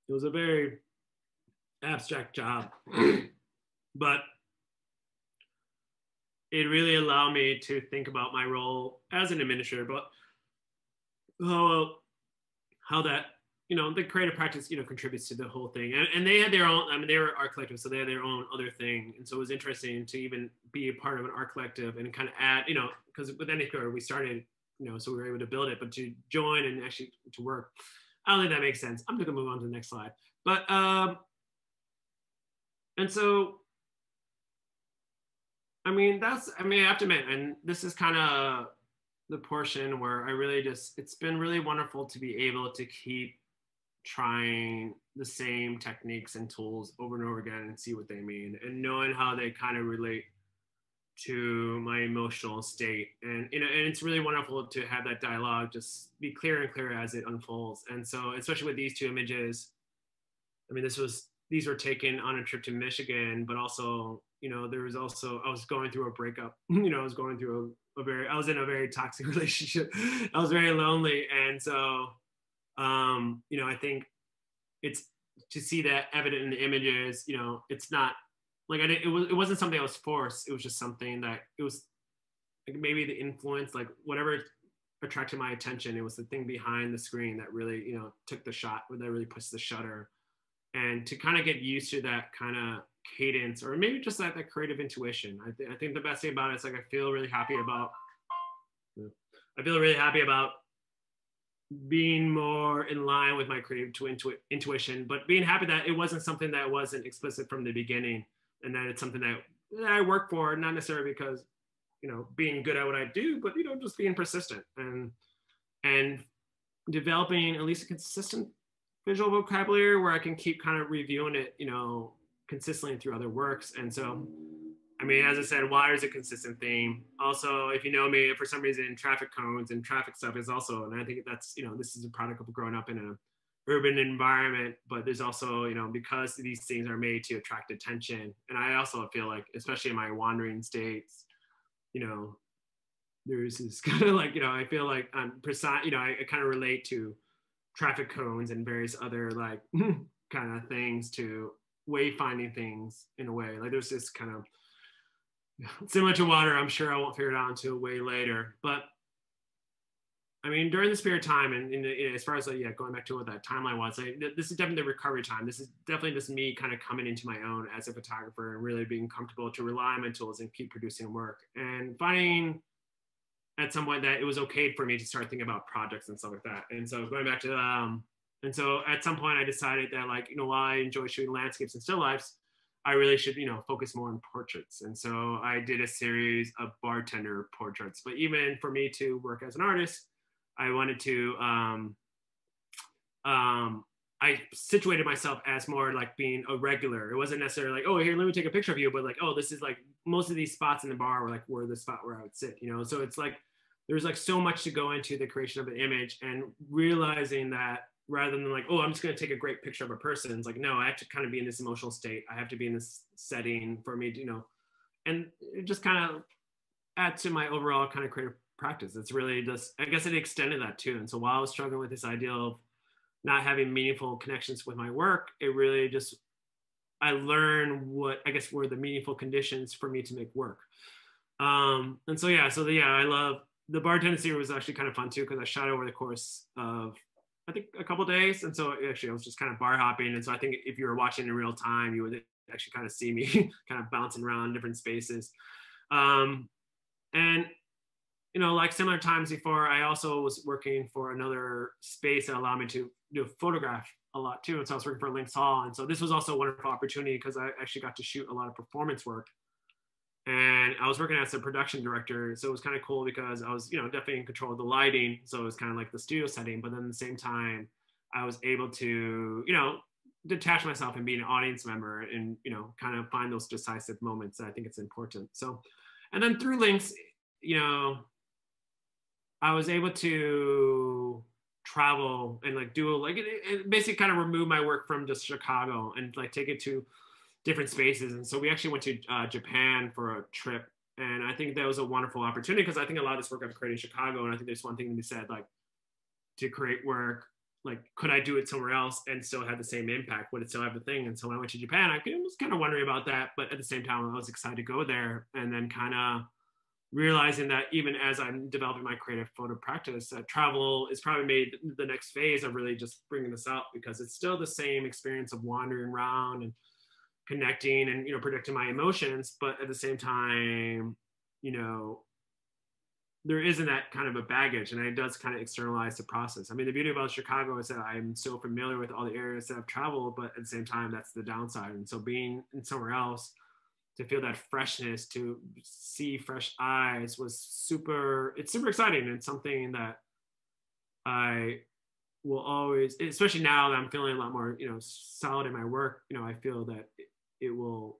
it was a very abstract job, but it really allowed me to think about my role as an administrator, but how that, you know, the creative practice, you know, contributes to the whole thing. And they had their own, I mean, they were art collective, so they had their own other thing. And so it was interesting to even be a part of an art collective and kind of add, you know, because with ANYSQUARED, we started, you know, so we were able to build it, but to join and actually to work, I don't think that makes sense. I'm gonna move on to the next slide. But, and so, I mean, I have to admit, and this is kind of the portion where I really just, it's been really wonderful to be able to keep trying the same techniques and tools over and over again and see what they mean and knowing how they kind of relate to my emotional state. And, you know, and it's really wonderful to have that dialogue just be clearer and clearer as it unfolds. And so, especially with these two images, I mean, these were taken on a trip to Michigan, but also, you know, there was also, I was going through a breakup, you know, I was going through I was in a very toxic relationship. I was very lonely. And so, you know, I think it's to see that evident in the images, you know, it's not like it wasn't something I was forced. It was just something that it was like maybe the influence, like whatever attracted my attention. It was the thing behind the screen that really, you know, took the shot, that really pushed the shutter. And to kind of get used to that kind of cadence, or maybe just that creative intuition. I think the best thing about it is like I feel really happy about being more in line with my creative intuition, but being happy that it wasn't something that wasn't explicit from the beginning, and that it's something that I work for, not necessarily because, you know, being good at what I do, but, you know, just being persistent and developing at least a consistent visual vocabulary where I can keep kind of reviewing it, you know, consistently through other works. And so, I mean, as I said, water is a consistent theme. Also, if you know me, for some reason, traffic cones and traffic stuff is also, and I think that's, you know, this is a product of growing up in an urban environment, but there's also, you know, because these things are made to attract attention. And I also feel like, especially in my wandering states, you know, there's this kind of like, you know, I feel like you know, I kind of relate to traffic cones and various other like kind of things to wayfinding things in a way. Like there's this kind of similar to water. I'm sure I won't figure it out until way later. But I mean, during this period of time, and as far as like, yeah, going back to what that timeline was, like, this is definitely the recovery time. This is definitely just me kind of coming into my own as a photographer and really being comfortable to rely on my tools and keep producing work, and finding at some point that it was okay for me to start thinking about projects and stuff like that. And so going back to, and so at some point I decided that, like, you know, while I enjoy shooting landscapes and still lifes, I really should, you know, focus more on portraits. And so I did a series of bartender portraits. But even for me to work as an artist, I wanted to, I situated myself as more like being a regular. It wasn't necessarily like, oh, here, let me take a picture of you, but like, oh, this is like most of these spots in the bar were the spot where I would sit, you know? So it's like, there's like so much to go into the creation of an image, and realizing that rather than like, oh, I'm just going to take a great picture of a person. It's like, no, I have to kind of be in this emotional state. I have to be in this setting for me to, you know, and it just kind of adds to my overall kind of creative practice. It's really just, I guess it extended that too. And so while I was struggling with this idea of not having meaningful connections with my work, it really just, I learned what, I guess, were the meaningful conditions for me to make work. And so, yeah, I love, the bartender series was actually kind of fun too, because I shot over the course of, I think, a couple days. And so actually I was just kind of bar hopping. And so I think if you were watching in real time, you would actually kind of see me kind of bouncing around different spaces. And, you know, like similar times before, I also was working for another space that allowed me to photograph a lot too. And so I was working for Lynx Hall. And so this was also a wonderful opportunity because I actually got to shoot a lot of performance work. And I was working as a production director. So it was kind of cool because I was, you know, definitely in control of the lighting. So it was kind of like the studio setting, but then at the same time, I was able to, you know, detach myself and be an audience member and, you know, kind of find those decisive moments that I think it's important. So, and then through Lynx, you know, I was able to travel and like do like it basically kind of remove my work from just Chicago and like take it to different spaces. And so we actually went to Japan for a trip, and I think that was a wonderful opportunity because I think a lot of this work I've created in Chicago, and I think there's one thing to be said, like, to create work, like, could I do it somewhere else and still have the same impact? Would it still have the thing? And so when I went to Japan, I was kind of wondering about that, but at the same time I was excited to go there, and then kind of realizing that even as I'm developing my creative photo practice, travel is probably made the next phase of really just bringing this out, because it's still the same experience of wandering around and connecting and, you know, predicting my emotions, but at the same time, you know, there isn't that kind of a baggage, and it does kind of externalize the process. I mean, the beauty about Chicago is that I'm so familiar with all the areas that I've traveled, but at the same time, that's the downside. And so being in somewhere else, to feel that freshness, to see fresh eyes it's super exciting, and something that I will always, especially now that I'm feeling a lot more, you know, solid in my work, you know, I feel that it will,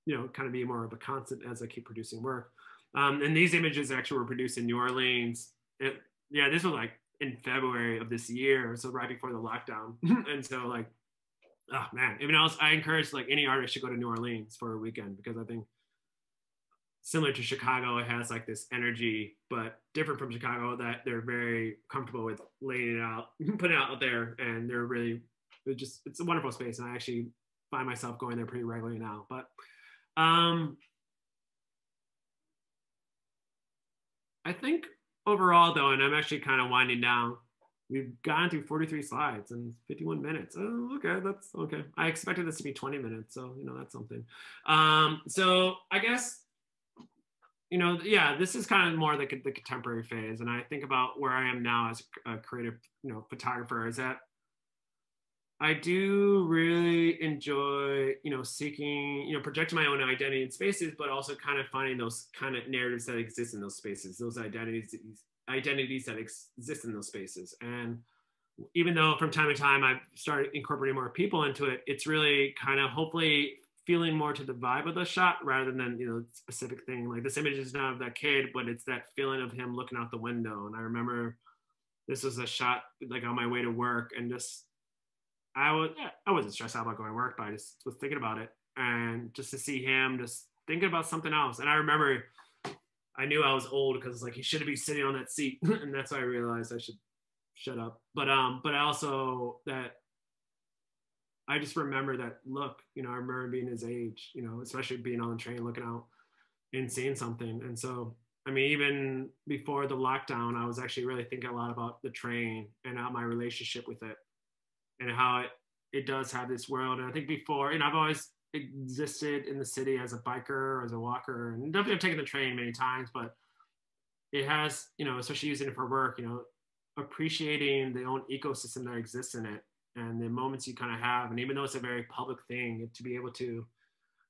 you know, kind of be more of a constant as I keep producing work. And these images actually were produced in New Orleans. This was like in February of this year, so right before the lockdown. And so like, oh man, even else, I encourage like any artist to go to New Orleans for a weekend, because I think similar to Chicago, it has like this energy, but different from Chicago, that they're very comfortable with laying it out, putting it out there, and they're really, it's a wonderful space. And I actually find myself going there pretty regularly now. But I think overall though, and I'm actually kind of winding down, we've gone through 43 slides in 51 minutes. Oh, okay, that's okay. I expected this to be 20 minutes, so, you know, that's something. So I guess, you know, yeah, this is kind of more like the contemporary phase. And I think about where I am now as a creative, you know, photographer, is that I do really enjoy, you know, seeking, you know, projecting my own identity in spaces, but also kind of finding those kind of narratives that exist in those spaces, those identities that exist in those spaces. And even though from time to time I've started incorporating more people into it, it's really kind of hopefully feeling more to the vibe of the shot rather than, you know, specific thing. Like this image is not of that kid, but it's that feeling of him looking out the window. And I remember this was a shot like on my way to work, and just I wasn't stressed out about going to work, but I just was thinking about it, and just to see him just thinking about something else. And I remember I knew I was old because like he shouldn't be sitting on that seat, and that's why I realized I should shut up. But I also that I just remember that look, you know, I remember being his age, you know, especially being on the train, looking out and seeing something. And so, I mean, even before the lockdown, I was actually really thinking a lot about the train and how my relationship with it, and how it does have this world. And I think before, you know, I've always existed in the city as a biker, as a walker, and definitely I've taken the train many times, but it has, you know, especially using it for work, you know, appreciating the own ecosystem that exists in it and the moments you kind of have. And even though it's a very public thing, to be able to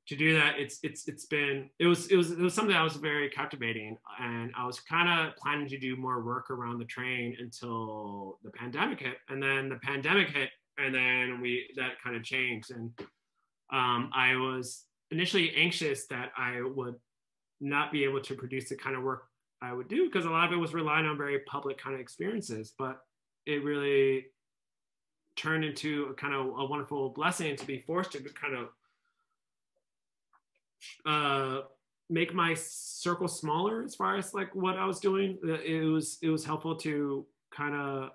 do that, it was something that was very captivating. And I was kind of planning to do more work around the train until the pandemic hit. And then the pandemic hit, And then that kind of changed. And I was initially anxious that I would not be able to produce the kind of work I would do, because a lot of it was relying on very public kind of experiences, but it really turned into a kind of a wonderful blessing to be forced to kind of make my circle smaller as far as like what I was doing. It was helpful to kind of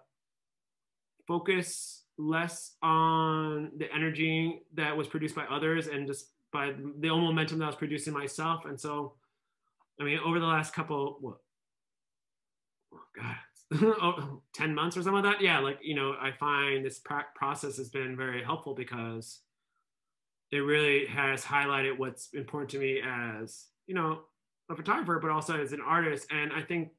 focus less on the energy that was produced by others and just by the momentum that I was producing myself. And so, I mean, over the last couple, 10 months or something like that. Yeah, like, you know, I find this process has been very helpful because it really has highlighted what's important to me as, you know, a photographer, but also as an artist. And I think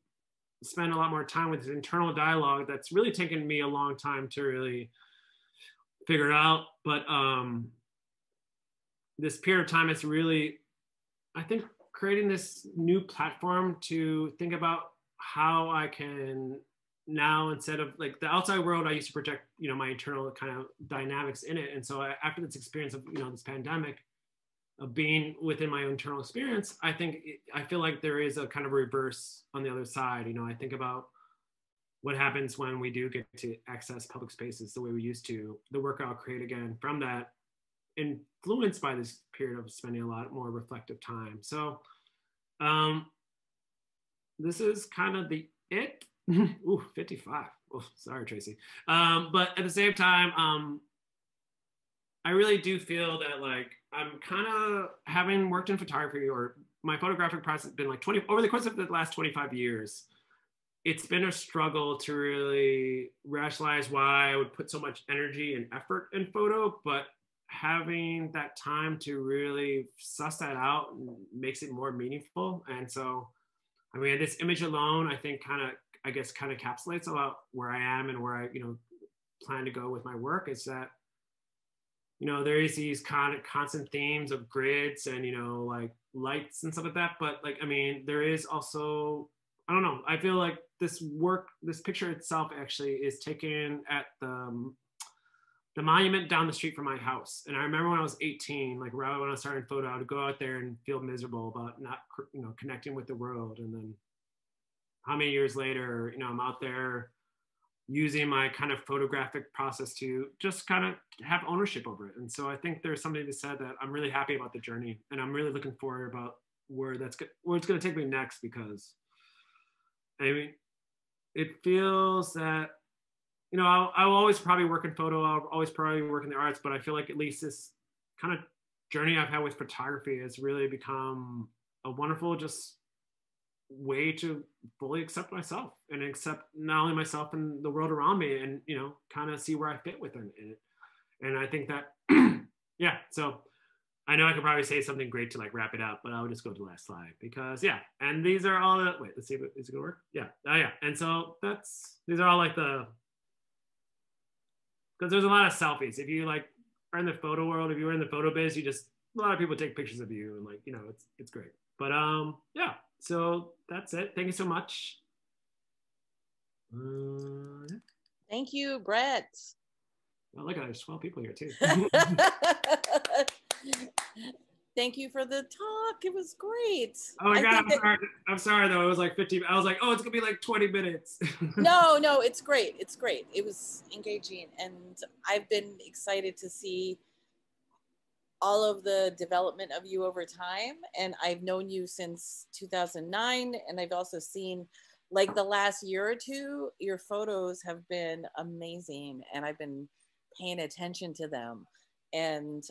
spend a lot more time with this internal dialogue that's really taken me a long time to really figure it out. But this period of time, it's really, I think, creating this new platform to think about how I can now, instead of like the outside world, I used to project, you know, my internal kind of dynamics in it. And so after this experience of, you know, this pandemic, of being within my internal experience, I feel like there is a kind of reverse on the other side. You know, I think about what happens when we do get to access public spaces the way we used to, the work I'll create again from that, influenced by this period of spending a lot more reflective time. So this is kind of the it. Ooh, 55. Oh, sorry, Tracy. But at the same time, I really do feel that like I'm kind of, having worked in photography, or my photographic process has been like over the course of the last 25 years, it's been a struggle to really rationalize why I would put so much energy and effort in photo, but having that time to really suss that out makes it more meaningful. And so, I mean, this image alone, I think kind of encapsulates about where I am and where I, you know, plan to go with my work. Is that, you know, there is these kind of constant themes of grids and, you know, like lights and stuff like that. But like, I mean, there is also, I don't know, I feel like this picture itself actually is taken at the monument down the street from my house. And I remember when I was 18, like right when I was starting photo, I would go out there and feel miserable about not, you know, connecting with the world. And then how many years later, you know, I'm out there using my kind of photographic process to just kind of have ownership over it. And so I think there's something to be said that I'm really happy about the journey, and I'm really looking forward about where it's going to take me next, because I mean, it feels that, you know, I'll always probably work in photo, I'll always probably work in the arts, but I feel like at least this kind of journey I've had with photography has really become a wonderful just way to fully accept myself and accept not only myself and the world around me, and, you know, kind of see where I fit within it. And I think that, yeah, so I know I could probably say something great to like wrap it up, but I'll just go to the last slide because, yeah, and these are all the, wait, let's see if is it gonna work? Yeah, oh yeah, and so these are all like because there's a lot of selfies. If you like are in the photo world, if you're in the photo biz, a lot of people take pictures of you, and like, you know, it's great. But yeah, so that's it. Thank you so much. Thank you, Brett. Oh, look, there's 12 people here too. Thank you for the talk. It was great. Oh my God, I'm sorry though. It was like 50. I was like, oh, it's gonna be like 20 minutes. No, it's great. It's great. It was engaging, and I've been excited to see all of the development of you over time. And I've known you since 2009, and I've also seen, like, the last year or two, your photos have been amazing, and I've been paying attention to them. And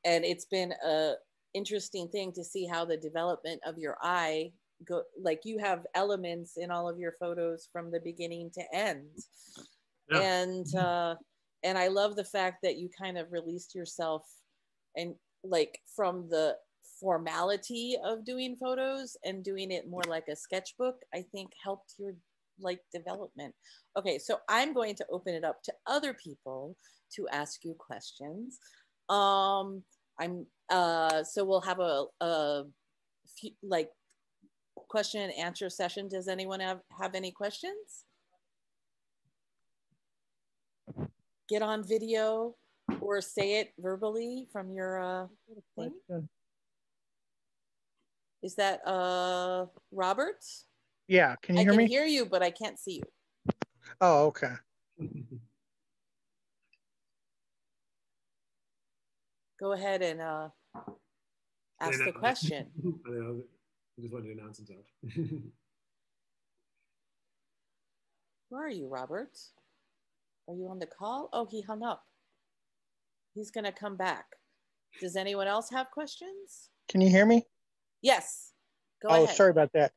it's been a interesting thing to see how the development of your eye go. Like, you have elements in all of your photos from the beginning to end. Yeah. And I love the fact that you kind of released yourself, and like from the formality of doing photos and doing it more like a sketchbook, I think helped your like development. Okay, so I'm going to open it up to other people to ask you questions. So we'll have a few, like, question and answer session. Does anyone have any questions? get on video or say it verbally from your thing? Is that Robert? Yeah, can you hear me? I me? can hear you, but I can't see you. Oh, okay. Go ahead and ask the question. I just wanted to announce himself. Where are you, Robert? Are you on the call? Oh, he hung up. He's going to come back. Does anyone else have questions? Can you hear me? Yes. Go ahead. Oh, sorry about that.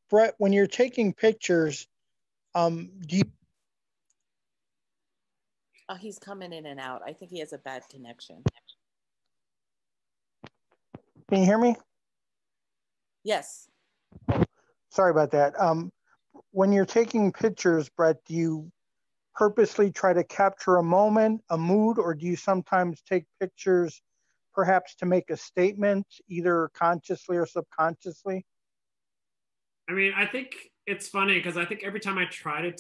Brett, when you're taking pictures, do you... Oh, he's coming in and out. I think he has a bad connection. Can you hear me? Yes. Oh, sorry about that. When you're taking pictures, Brett, do you purposely try to capture a moment, a mood, or do you sometimes take pictures perhaps to make a statement, either consciously or subconsciously? I mean, I think it's funny because I think every time I try to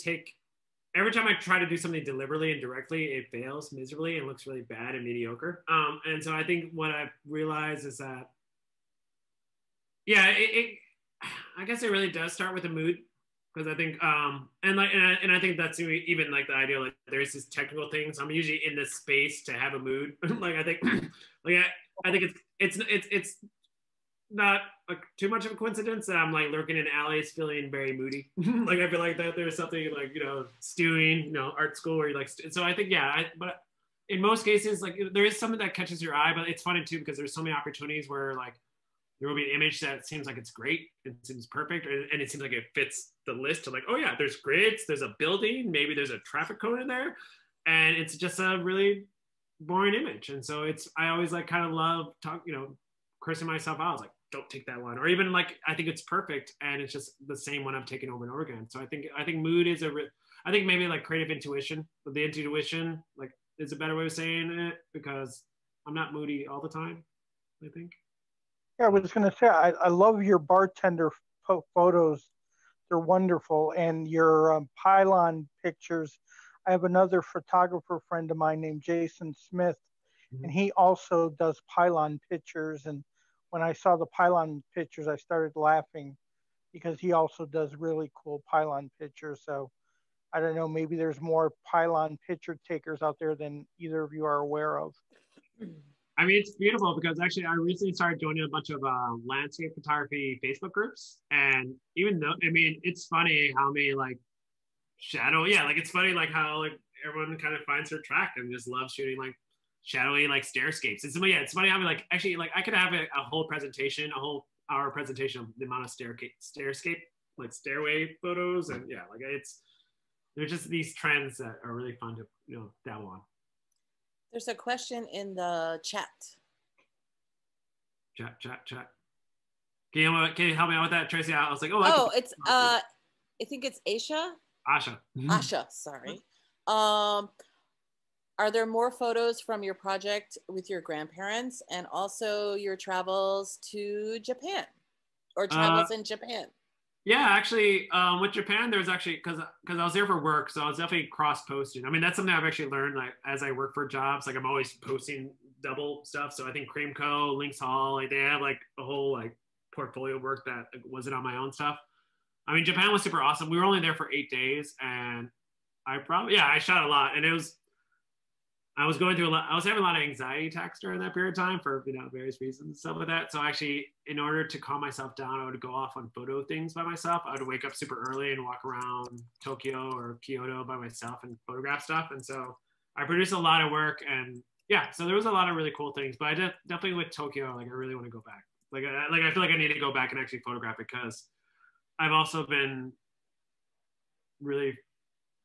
do something deliberately and directly, it fails miserably and looks really bad and mediocre. And so I think what I've realized is that, yeah, I guess it really does start with a mood, because I think, and I think that's even like the idea, like there's this technical things. I'm usually in this space to have a mood. Like I think, I think it's not like too much of a coincidence that I'm like lurking in alleys feeling very moody. Like I feel like that there's something like, stewing, art school where you like, so I think, yeah, but in most cases, like there is something that catches your eye, but it's funny too, because there's so many opportunities where like there will be an image that seems like it's great, it seems perfect, and it seems like it fits the list to like, oh yeah, there's grids, there's a building, maybe there's a traffic cone in there, and it's just a really boring image. And so I always like kind of love cursing myself out. I was like, don't take that one, or even like I think it's perfect and it's just the same one I've taken over and over again. So I think mood is I think maybe like creative intuition, but the intuition like is a better way of saying it, because I'm not moody all the time, I think. Yeah, I was going to say, I love your bartender photos. They're wonderful. And your pylon pictures. I have another photographer friend of mine named Jason Smith, and he also does pylon pictures. And when I saw the pylon pictures, I started laughing because he also does really cool pylon pictures. So I don't know, maybe there's more pylon picture takers out there than either of you are aware of. I mean, it's beautiful because actually I recently started joining a bunch of landscape photography Facebook groups. And even though, I mean, it's funny how many like it's funny like how like everyone kind of finds their track and just loves shooting like shadowy like stairscapes. It's funny how like actually like I could have a whole presentation, a whole hour presentation of the amount of stairscape like stairway photos. And yeah, like there's just these trends that are really fun to dabble on. There's a question in the chat. Chat. Can you help me out with that, Tracy? I was like, it's I think it's Asha, sorry. Are there more photos from your project with your grandparents and also your travels to Japan or travels in Japan? Yeah, actually, with Japan, there's actually, because I was there for work, so I was definitely cross-posting. I mean, that's something I've actually learned like as I work for jobs. Like I'm always posting double stuff. So I think Cream Co, Lynx Hall, like they have like a whole like portfolio work that wasn't on my own stuff. I mean, Japan was super awesome. We were only there for 8 days, and I shot a lot, and I was having a lot of anxiety attacks during that period of time for various reasons and stuff like that. So actually, in order to calm myself down, I would go off on photo things by myself. I would wake up super early and walk around Tokyo or Kyoto by myself and photograph stuff. And so I produced a lot of work, and yeah, so there was a lot of really cool things. But I definitely with Tokyo, like I really want to go back. Like I feel like I need to go back and actually photograph it, because I've also been really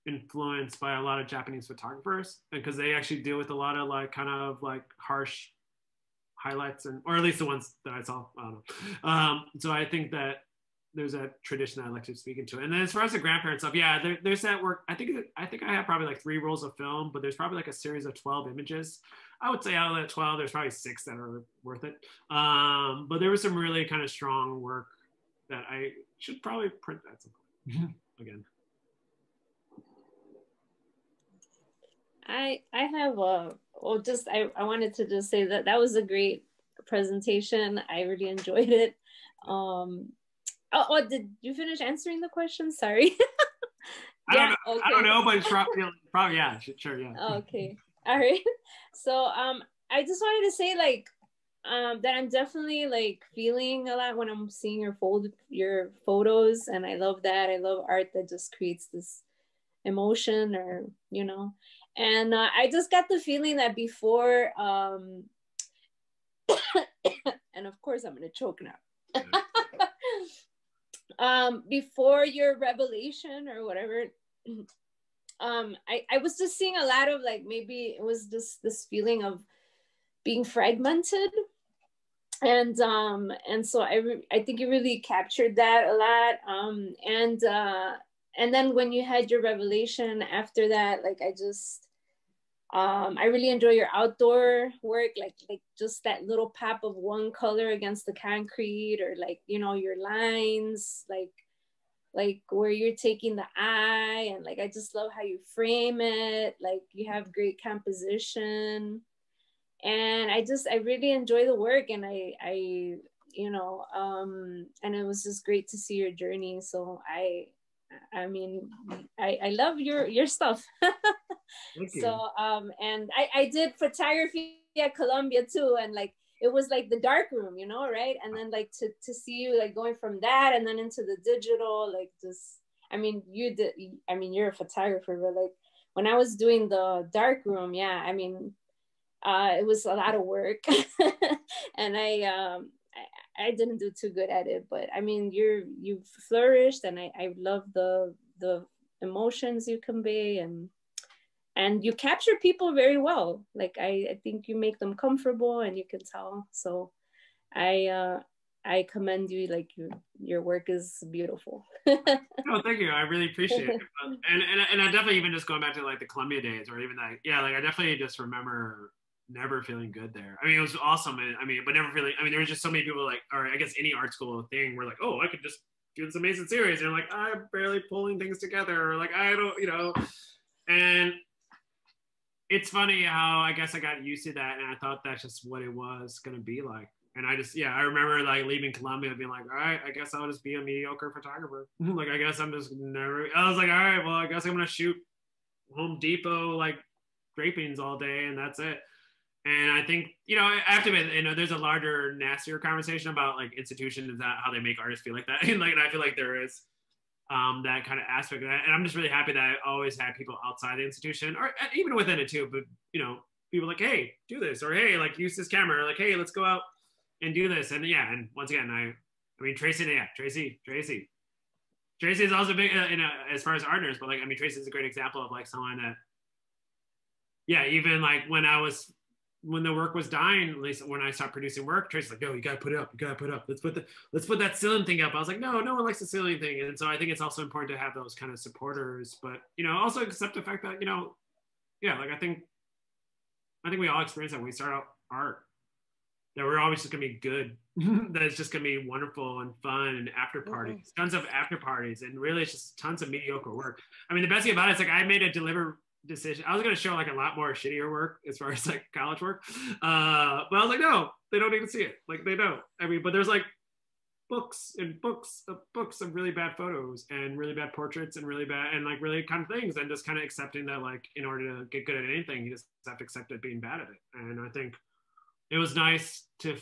influenced by a lot of Japanese photographers, because they actually deal with a lot of like kind of like harsh highlights, or at least the ones that I saw. I don't know. So I think that there's a tradition that I like to speak into. And then as far as the grandparent stuff, yeah, there's that work. I think I have probably like 3 rolls of film, but there's probably like a series of 12 images. I would say out of that 12, there's probably 6 that are worth it. But there was some really kind of strong work that I should probably print at some point again. I have I wanted to just say that that was a great presentation. I really enjoyed it. Did you finish answering the question? Sorry. Yeah, I don't know, but it's probably yeah, sure, yeah. Okay, all right. So I just wanted to say like that I'm definitely like feeling a lot when I'm seeing your photos, and I love that. I love art that just creates this emotion, or you know. And I just got the feeling that before, and of course I'm gonna choke now. Before your revelation or whatever, I was just seeing a lot of like, maybe it was just this feeling of being fragmented, and so I think you really captured that a lot, and then when you had your revelation after that, like I really enjoy your outdoor work, like just that little pop of one color against the concrete, or like, you know, your lines, like where you're taking the eye, and like I just love how you frame it, like you have great composition, and I really enjoy the work, and I you know, and it was just great to see your journey. So I mean, I love your stuff. Thank you. So and I did photography at Columbia too, and like it was like the dark room, you know, right? And then like to see you like going from that and then into the digital, like just, I mean, you're a photographer, but like when I was doing the dark room, yeah, I mean, it was a lot of work, and I didn't do too good at it, but I mean, you've flourished, and I love the emotions you convey, and you capture people very well. Like I think you make them comfortable, and you can tell. So I commend you. Like your work is beautiful. Oh, thank you. I really appreciate it. And I definitely, even just going back to like the Columbia days, or even like, yeah, like I definitely just remember never feeling good there. I mean, it was awesome. I mean, but never feeling, I mean, there was just so many people like, or I guess any art school thing where like, oh, I could just do this amazing series. And like, I'm barely pulling things together. Or like, I don't, you know, and it's funny how I guess I got used to that. And I thought that's just what it was going to be like. And I just, yeah, I remember like leaving Columbia being like, all right, I guess I'll just be a mediocre photographer. Like, I guess I'm just never, I was like, all right, well, I guess I'm going to shoot Home Depot, like drapings all day, and that's it. And I think, you know, I have to admit, you know, there's a larger, nastier conversation about like institutions and how they make artists feel like that. And like, and I feel like there is that kind of aspect of that. And I'm just really happy that I always had people outside the institution, or even within it too, but, you know, people like, hey, do this, or hey, like use this camera, or like, hey, let's go out and do this. And yeah, and once again, I mean, Tracy is also big as far as artists, but like, I mean, Tracy is a great example of like someone that, yeah, even like when the work was dying, at least when I stopped producing work, Tracy's like, no, you gotta put it up, let's put that ceiling thing up. I was like, no one likes the ceiling thing. And so I think it's also important to have those kind of supporters, but, you know, also accept the fact that, you know, yeah, like I think we all experience that when we start out art, that we're always just gonna be good, that it's just gonna be wonderful and fun, and after parties, tons of after parties, and really it's just tons of mediocre work. I mean, the best thing about it is like I made a deliberate decision. I was going to show like a lot more shittier work as far as like college work, but I was like, no, they don't even see it. Like they don't. I mean, but there's like books of really bad photos and really bad portraits and really bad and like really kind of things, and just kind of accepting that like in order to get good at anything, you just have to accept it being bad at it. And I think it was nice to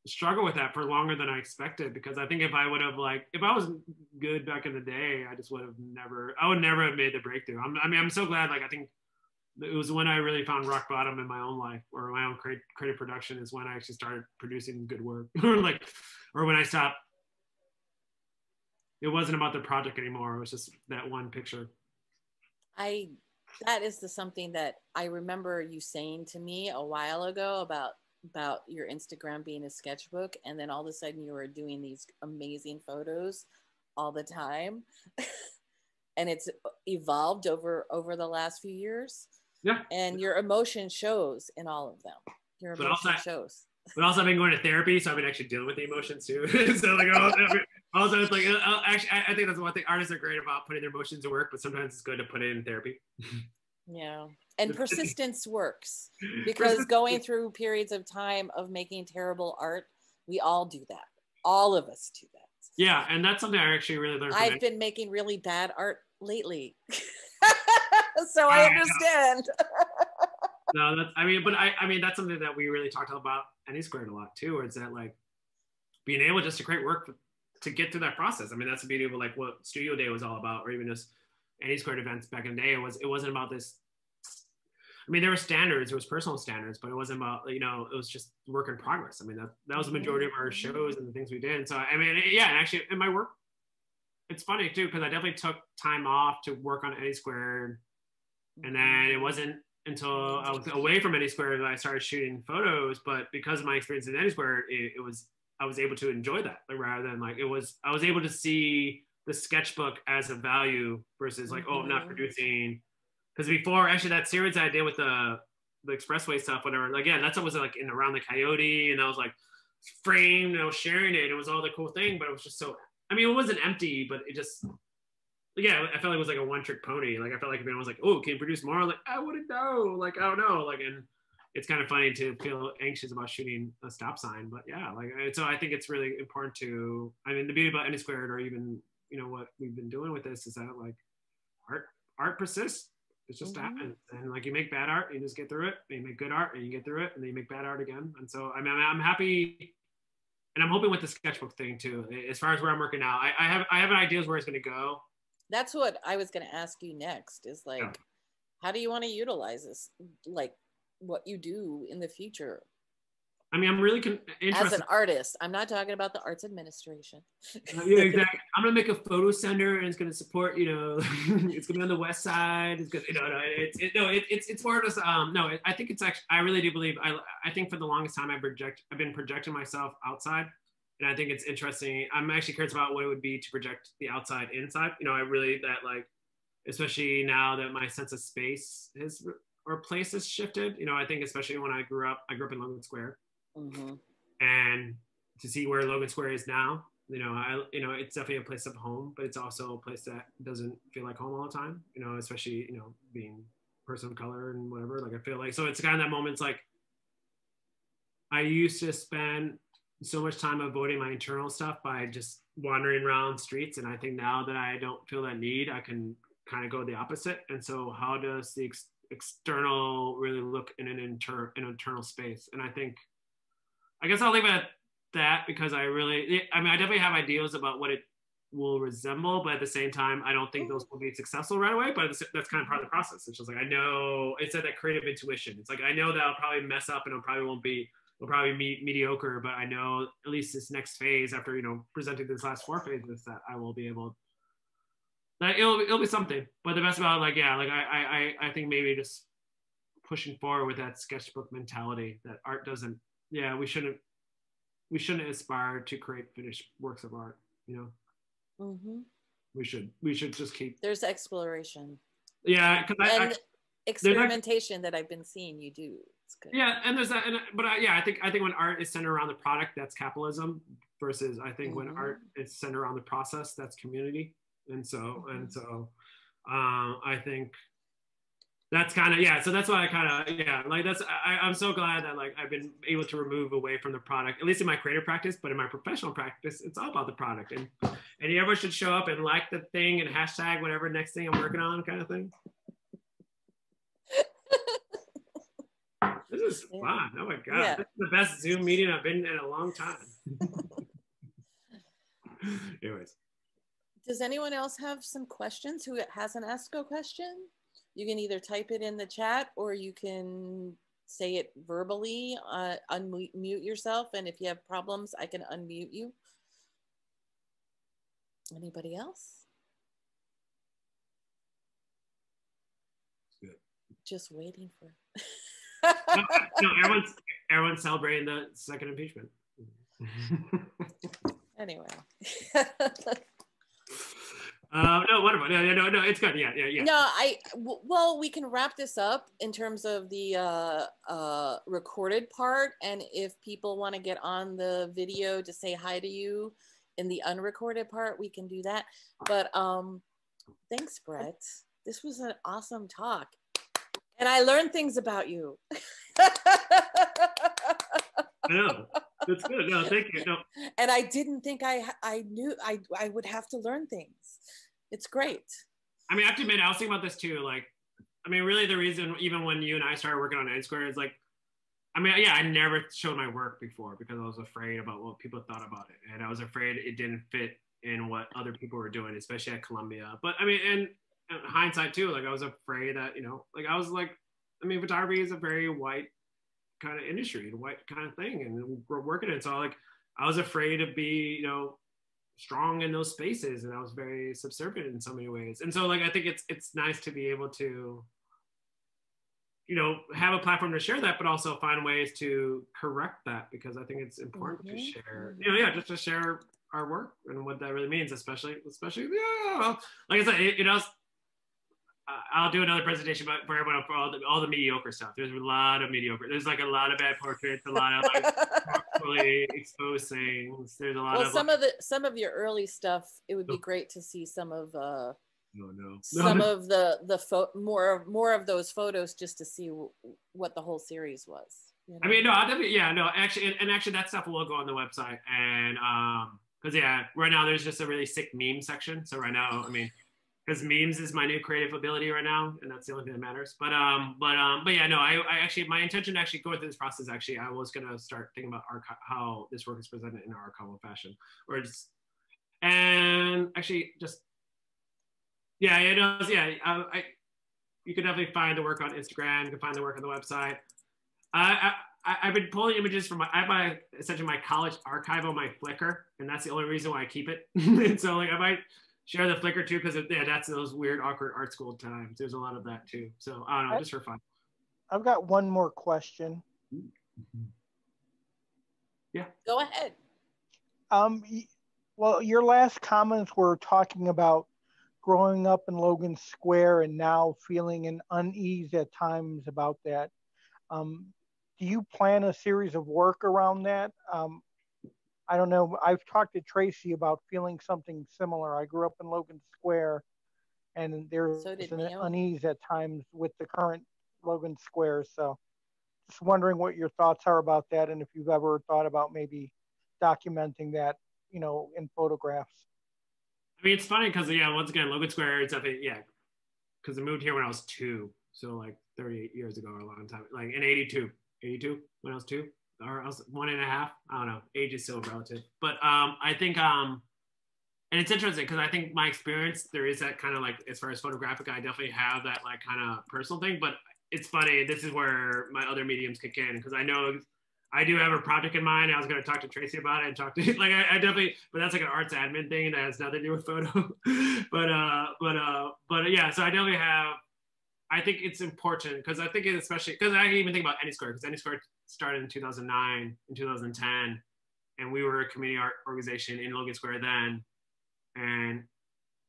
struggle with that for longer than I expected, because I think if I was good back in the day, I would never have made the breakthrough. I'm so glad. Like I think it was when I really found rock bottom in my own life, or my own creative production, is when I actually started producing good work. or when I stopped. It wasn't about the project anymore. It was just that one picture. That is something that I remember you saying to me a while ago about your Instagram being a sketchbook, and then all of a sudden you were doing these amazing photos all the time. And it's evolved over the last few years. Yeah. And your emotion shows in all of them. Your emotion shows. But also I've been going to therapy, so I've been actually dealing with the emotions too. So like also it's like actually I think that's one thing artists are great about, putting their emotions to work, but sometimes it's good to put it in therapy. Yeah. And persistence works, because going through periods of time of making terrible art, we all do that. All of us do that. Yeah, and that's something I actually really learned from I've been making really bad art lately. So I understand. No, that's, I mean, that's something that we really talked about ANYSQUARED a lot too, where it's that like being able just to create work to get through that process. I mean, that's the beauty of like what Studio Day was all about, or even just ANYSQUARED events back in the day. It wasn't about this. I mean, there were standards, there was personal standards, but it wasn't about, you know, it was just work in progress. I mean, that was the majority of our shows and the things we did. And so, I mean, yeah, and actually in my work, it's funny too, because I definitely took time off to work on ANYSQUARED. And then it wasn't until I was away from ANYSQUARED that I started shooting photos. But because of my experience in ANYSQUARED, I was able to enjoy that, like, rather than like I was able to see the sketchbook as a value versus like, oh, I'm not producing. Because before, actually, that series I did with the expressway stuff, whatever, like, yeah, that's what was like in Around the Coyote, and I was like framed, and I was sharing it. It was all the cool thing, but it was just so, I mean, it wasn't empty, but it just, yeah, I felt like it was like a one-trick pony. Like, I felt like everyone was like, oh, can you produce more? Like, I wouldn't know. Like, I don't know. Like, and it's kind of funny to feel anxious about shooting a stop sign, but yeah, like, so I think it's really important to, I mean, the beauty about ANYSQUARED, or even, you know, what we've been doing with this, is that like art persists. It's just happens. And like, you make bad art, you just get through it. And you make good art, and you get through it, and then you make bad art again. And so, I mean, I'm happy, and I'm hoping with the sketchbook thing too, as far as where I'm working now, I have ideas where it's going to go. That's what I was going to ask you next, is like, how do you want to utilize this? Like, what you do in the future? I mean, I'm really interested. As an artist, I'm not talking about the arts administration. Yeah, exactly. I'm gonna make a photo center, and it's gonna support, you know, it's gonna be on the west side. It's gonna, it's more just, no, I think it's actually, I really do believe, I think for the longest time I've been projecting myself outside, and I think it's interesting. I'm actually curious about what it would be to project the outside inside. You know, I really, that like, especially now that my sense of space or place has shifted. You know, I think especially when I grew up in Logan Square. And to see where Logan Square is now, you know, it's definitely a place of home, but it's also a place that doesn't feel like home all the time, you know, especially, you know, being a person of color and whatever. Like, I feel like, so it's kind of that moment. It's like, I used to spend so much time avoiding my internal stuff by just wandering around streets. And I think now that I don't feel that need, I can kind of go the opposite. And so how does the external really look in an internal space? And I guess I'll leave it at that, because I definitely have ideas about what it will resemble, but at the same time, I don't think those will be successful right away, but that's kind of part of the process. It's just like, I know, it's that creative intuition. It's like, I know that I'll probably mess up, and it'll probably be mediocre, but I know at least this next phase, after, you know, presenting this last 4 phases, that I will be able, that it'll be something. But the best about it, like, yeah, like I think maybe just pushing forward with that sketchbook mentality, that art doesn't, yeah, we shouldn't aspire to create finished works of art, you know. We should just keep, there's exploration, yeah, because experimentation that I've been seeing you do. It's good. Yeah, and there's that, but I think when art is centered around the product, that's capitalism, versus I think when art is centered around the process, that's community. And so I think that's kind of, yeah, so that's why I kind of, yeah, like, that's, I'm so glad that, like, I've been able to remove away from the product, at least in my creative practice, but in my professional practice, it's all about the product. And everyone should show up and like the thing and hashtag whatever next thing I'm working on, kind of thing. This is fun. Oh my God. Yeah. This is the best Zoom meeting I've been in a long time. Anyways. Does anyone else have some questions who hasn't asked a question? You can either type it in the chat, or you can say it verbally, unmute yourself. And if you have problems, I can unmute you. Anybody else? Good. Just waiting for. No, everyone's celebrating the second impeachment. Anyway. No, wonderful. No, it's good. Yeah. No, well, we can wrap this up in terms of the recorded part, and if people want to get on the video to say hi to you in the unrecorded part, we can do that. But thanks, Brett. This was an awesome talk. And I learned things about you. I know. That's good. No, thank you. No. And I didn't think I knew I would have to learn things. It's great. I mean, I have to admit, I was thinking about this too. Like, I mean, really the reason, even when you and I started working on ANYSQUARED, is like, I mean, yeah, I never showed my work before because I was afraid about what people thought about it. And I was afraid it didn't fit in what other people were doing, especially at Columbia. But I mean, and hindsight too, like I was afraid that, you know, like I was like, I mean, photography is a very white kind of industry, a white kind of thing. And we're working it. So like, I was afraid to be, you know, strong in those spaces. And I was very subservient in so many ways. And so like, I think it's nice to be able to, you know, have a platform to share that, but also find ways to correct that, because I think it's important to share, you know, yeah, just to share our work and what that really means, especially, yeah, like I said, you know, I'll do another presentation for everyone for all the mediocre stuff. There's a lot of mediocre. There's like a lot of bad portraits, a lot of like really exposed things. There's a lot of some of your early stuff. It would be great to see some of of the more of those photos, just to see what the whole series was. You know? I mean, no, I'll definitely, yeah, no, actually, and actually that stuff will go on the website, and because yeah, right now there's just a really sick meme section. So right now, I mean, because memes is my new creative ability right now, and that's the only thing that matters. But yeah, no, I actually, my intention actually going through this process, actually, I was gonna start thinking about how this work is presented in an archival fashion, or just, and actually just, yeah, it does, yeah, you can definitely find the work on Instagram. You can find the work on the website. I've been pulling images from essentially my college archive on my Flickr, and that's the only reason why I keep it. And so like I might share the Flickr too, because yeah, that's those weird, awkward art school times. There's a lot of that too. So I don't know, just for fun. I've got one more question. Yeah. Go ahead. Well, your last comments were talking about growing up in Logan Square and now feeling an unease at times about that. Do you plan a series of work around that? I don't know. I've talked to Tracy about feeling something similar. I grew up in Logan Square, and there's an unease at times with the current Logan Square. So just wondering what your thoughts are about that, and if you've ever thought about maybe documenting that, you know, in photographs. I mean, it's funny because, yeah, once again, Logan Square, it's definitely, yeah, because I moved here when I was 2. So like 38 years ago, or a long time, like in 82 when I was 2. Or I was 1.5. I don't know. Age is so relative. But I think, and it's interesting because I think my experience, there is that kind of like, as far as photographic, I definitely have that like kind of personal thing. But it's funny. This is where my other mediums kick in, because I know I do have a project in mind. I was going to talk to Tracy about it and talk to like I definitely, but that's like an arts admin thing that has nothing to do with photo. but yeah. So I definitely have. I think it's important because I think especially because I even think about ANYSQUARED, because ANYSQUARED started in 2009 and 2010, and we were a community art organization in Logan Square then, and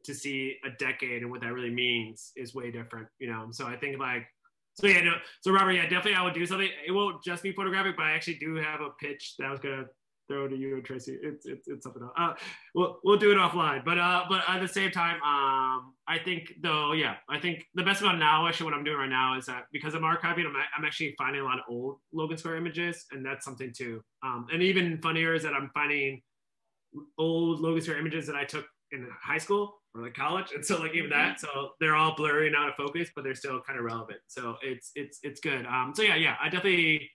to see a decade and what that really means is way different, you know. So I think like, so yeah, no, so Robert, yeah, definitely I would do something. It won't just be photographic, but I actually do have a pitch that I was gonna throw to you and Tracy. It's something else. We'll do it offline. But at the same time, I think though, yeah, I think the best about now, actually, what I'm doing right now is that because I'm archiving, I'm actually finding a lot of old Logan Square images, and that's something too. And even funnier is that I'm finding old Logan Square images that I took in high school or like college, and so like even that, so they're all blurry and out of focus, but they're still kind of relevant. So it's good. So yeah, I definitely.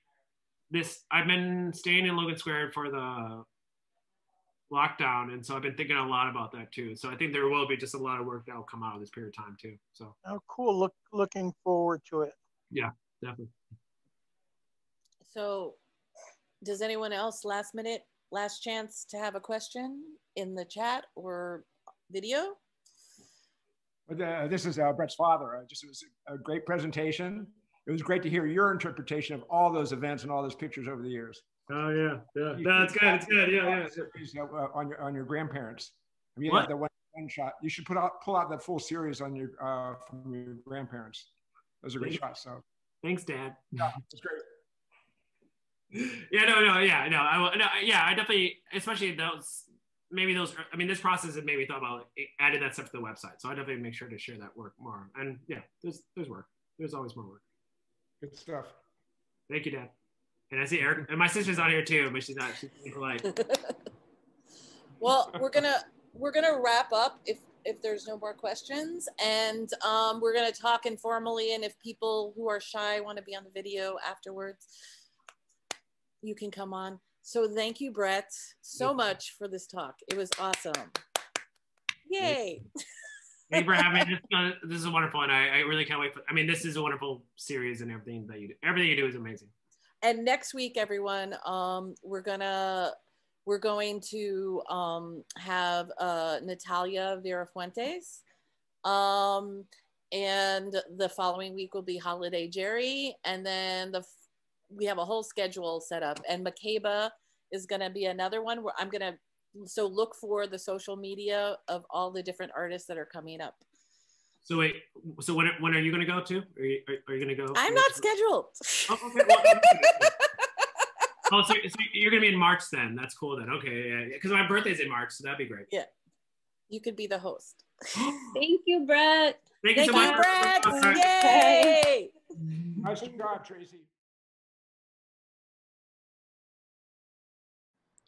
I've been staying in Logan Square for the lockdown, and so I've been thinking a lot about that too. So I think there will be just a lot of work that will come out of this period of time too. So cool. Looking forward to it. Yeah, definitely. So does anyone else last chance to have a question in the chat or video? This is Brett's father. It was a great presentation. It was great to hear your interpretation of all those events and all those pictures over the years. Oh yeah. No, it's good. It's good. Yeah. On your grandparents. I mean, what? The one shot. You should pull out that full series on your from your grandparents. Those are great shots. So thanks, Dad. Yeah, it's great. Yeah. No. Yeah. No. I definitely, especially those. Maybe those. I mean, this process had maybe thought about adding that stuff to the website. So I definitely make sure to share that work more. And yeah, there's work. There's always more work. Good stuff. Thank you, Dad. And I see Eric, and my sister's on here too, but she's not. She's being polite. Well, we're gonna wrap up if there's no more questions, and we're gonna talk informally. And if people who are shy want to be on the video afterwards, you can come on. So thank you, Brett, so much for this talk. It was awesome. Yay! Thank you for having me. This is wonderful, and I really can't wait for. I mean, this is a wonderful series, and everything that you do. Everything you do is amazing. And next week, everyone, we're going to have Natalia Verafuentes, and the following week will be Holiday Jerry, and then we have a whole schedule set up. And Makeba is going to be another one where so look for the social media of all the different artists that are coming up. So wait, so when are you going to go to? Are you going to go? I'm not scheduled. Oh, okay. Well, so you're going to be in March then. That's cool then. Okay, yeah. Because my birthday's in March, so that'd be great. Yeah. You could be the host. Thank you, Brett. Thank you so much. Brett. Yay! Nice job, Tracy.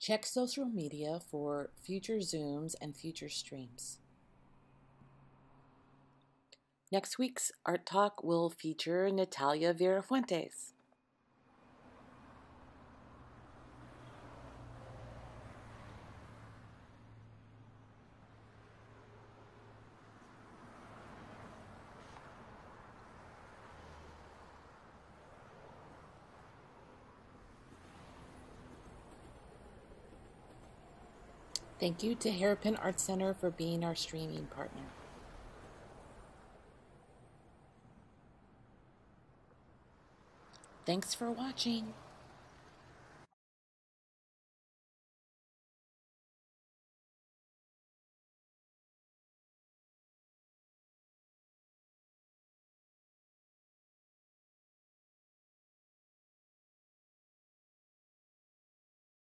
Check social media for future Zooms and future streams. Next week's Art Talk will feature Natalia Verafuentes. Thank you to Hairpin Art Center for being our streaming partner. Thanks for watching.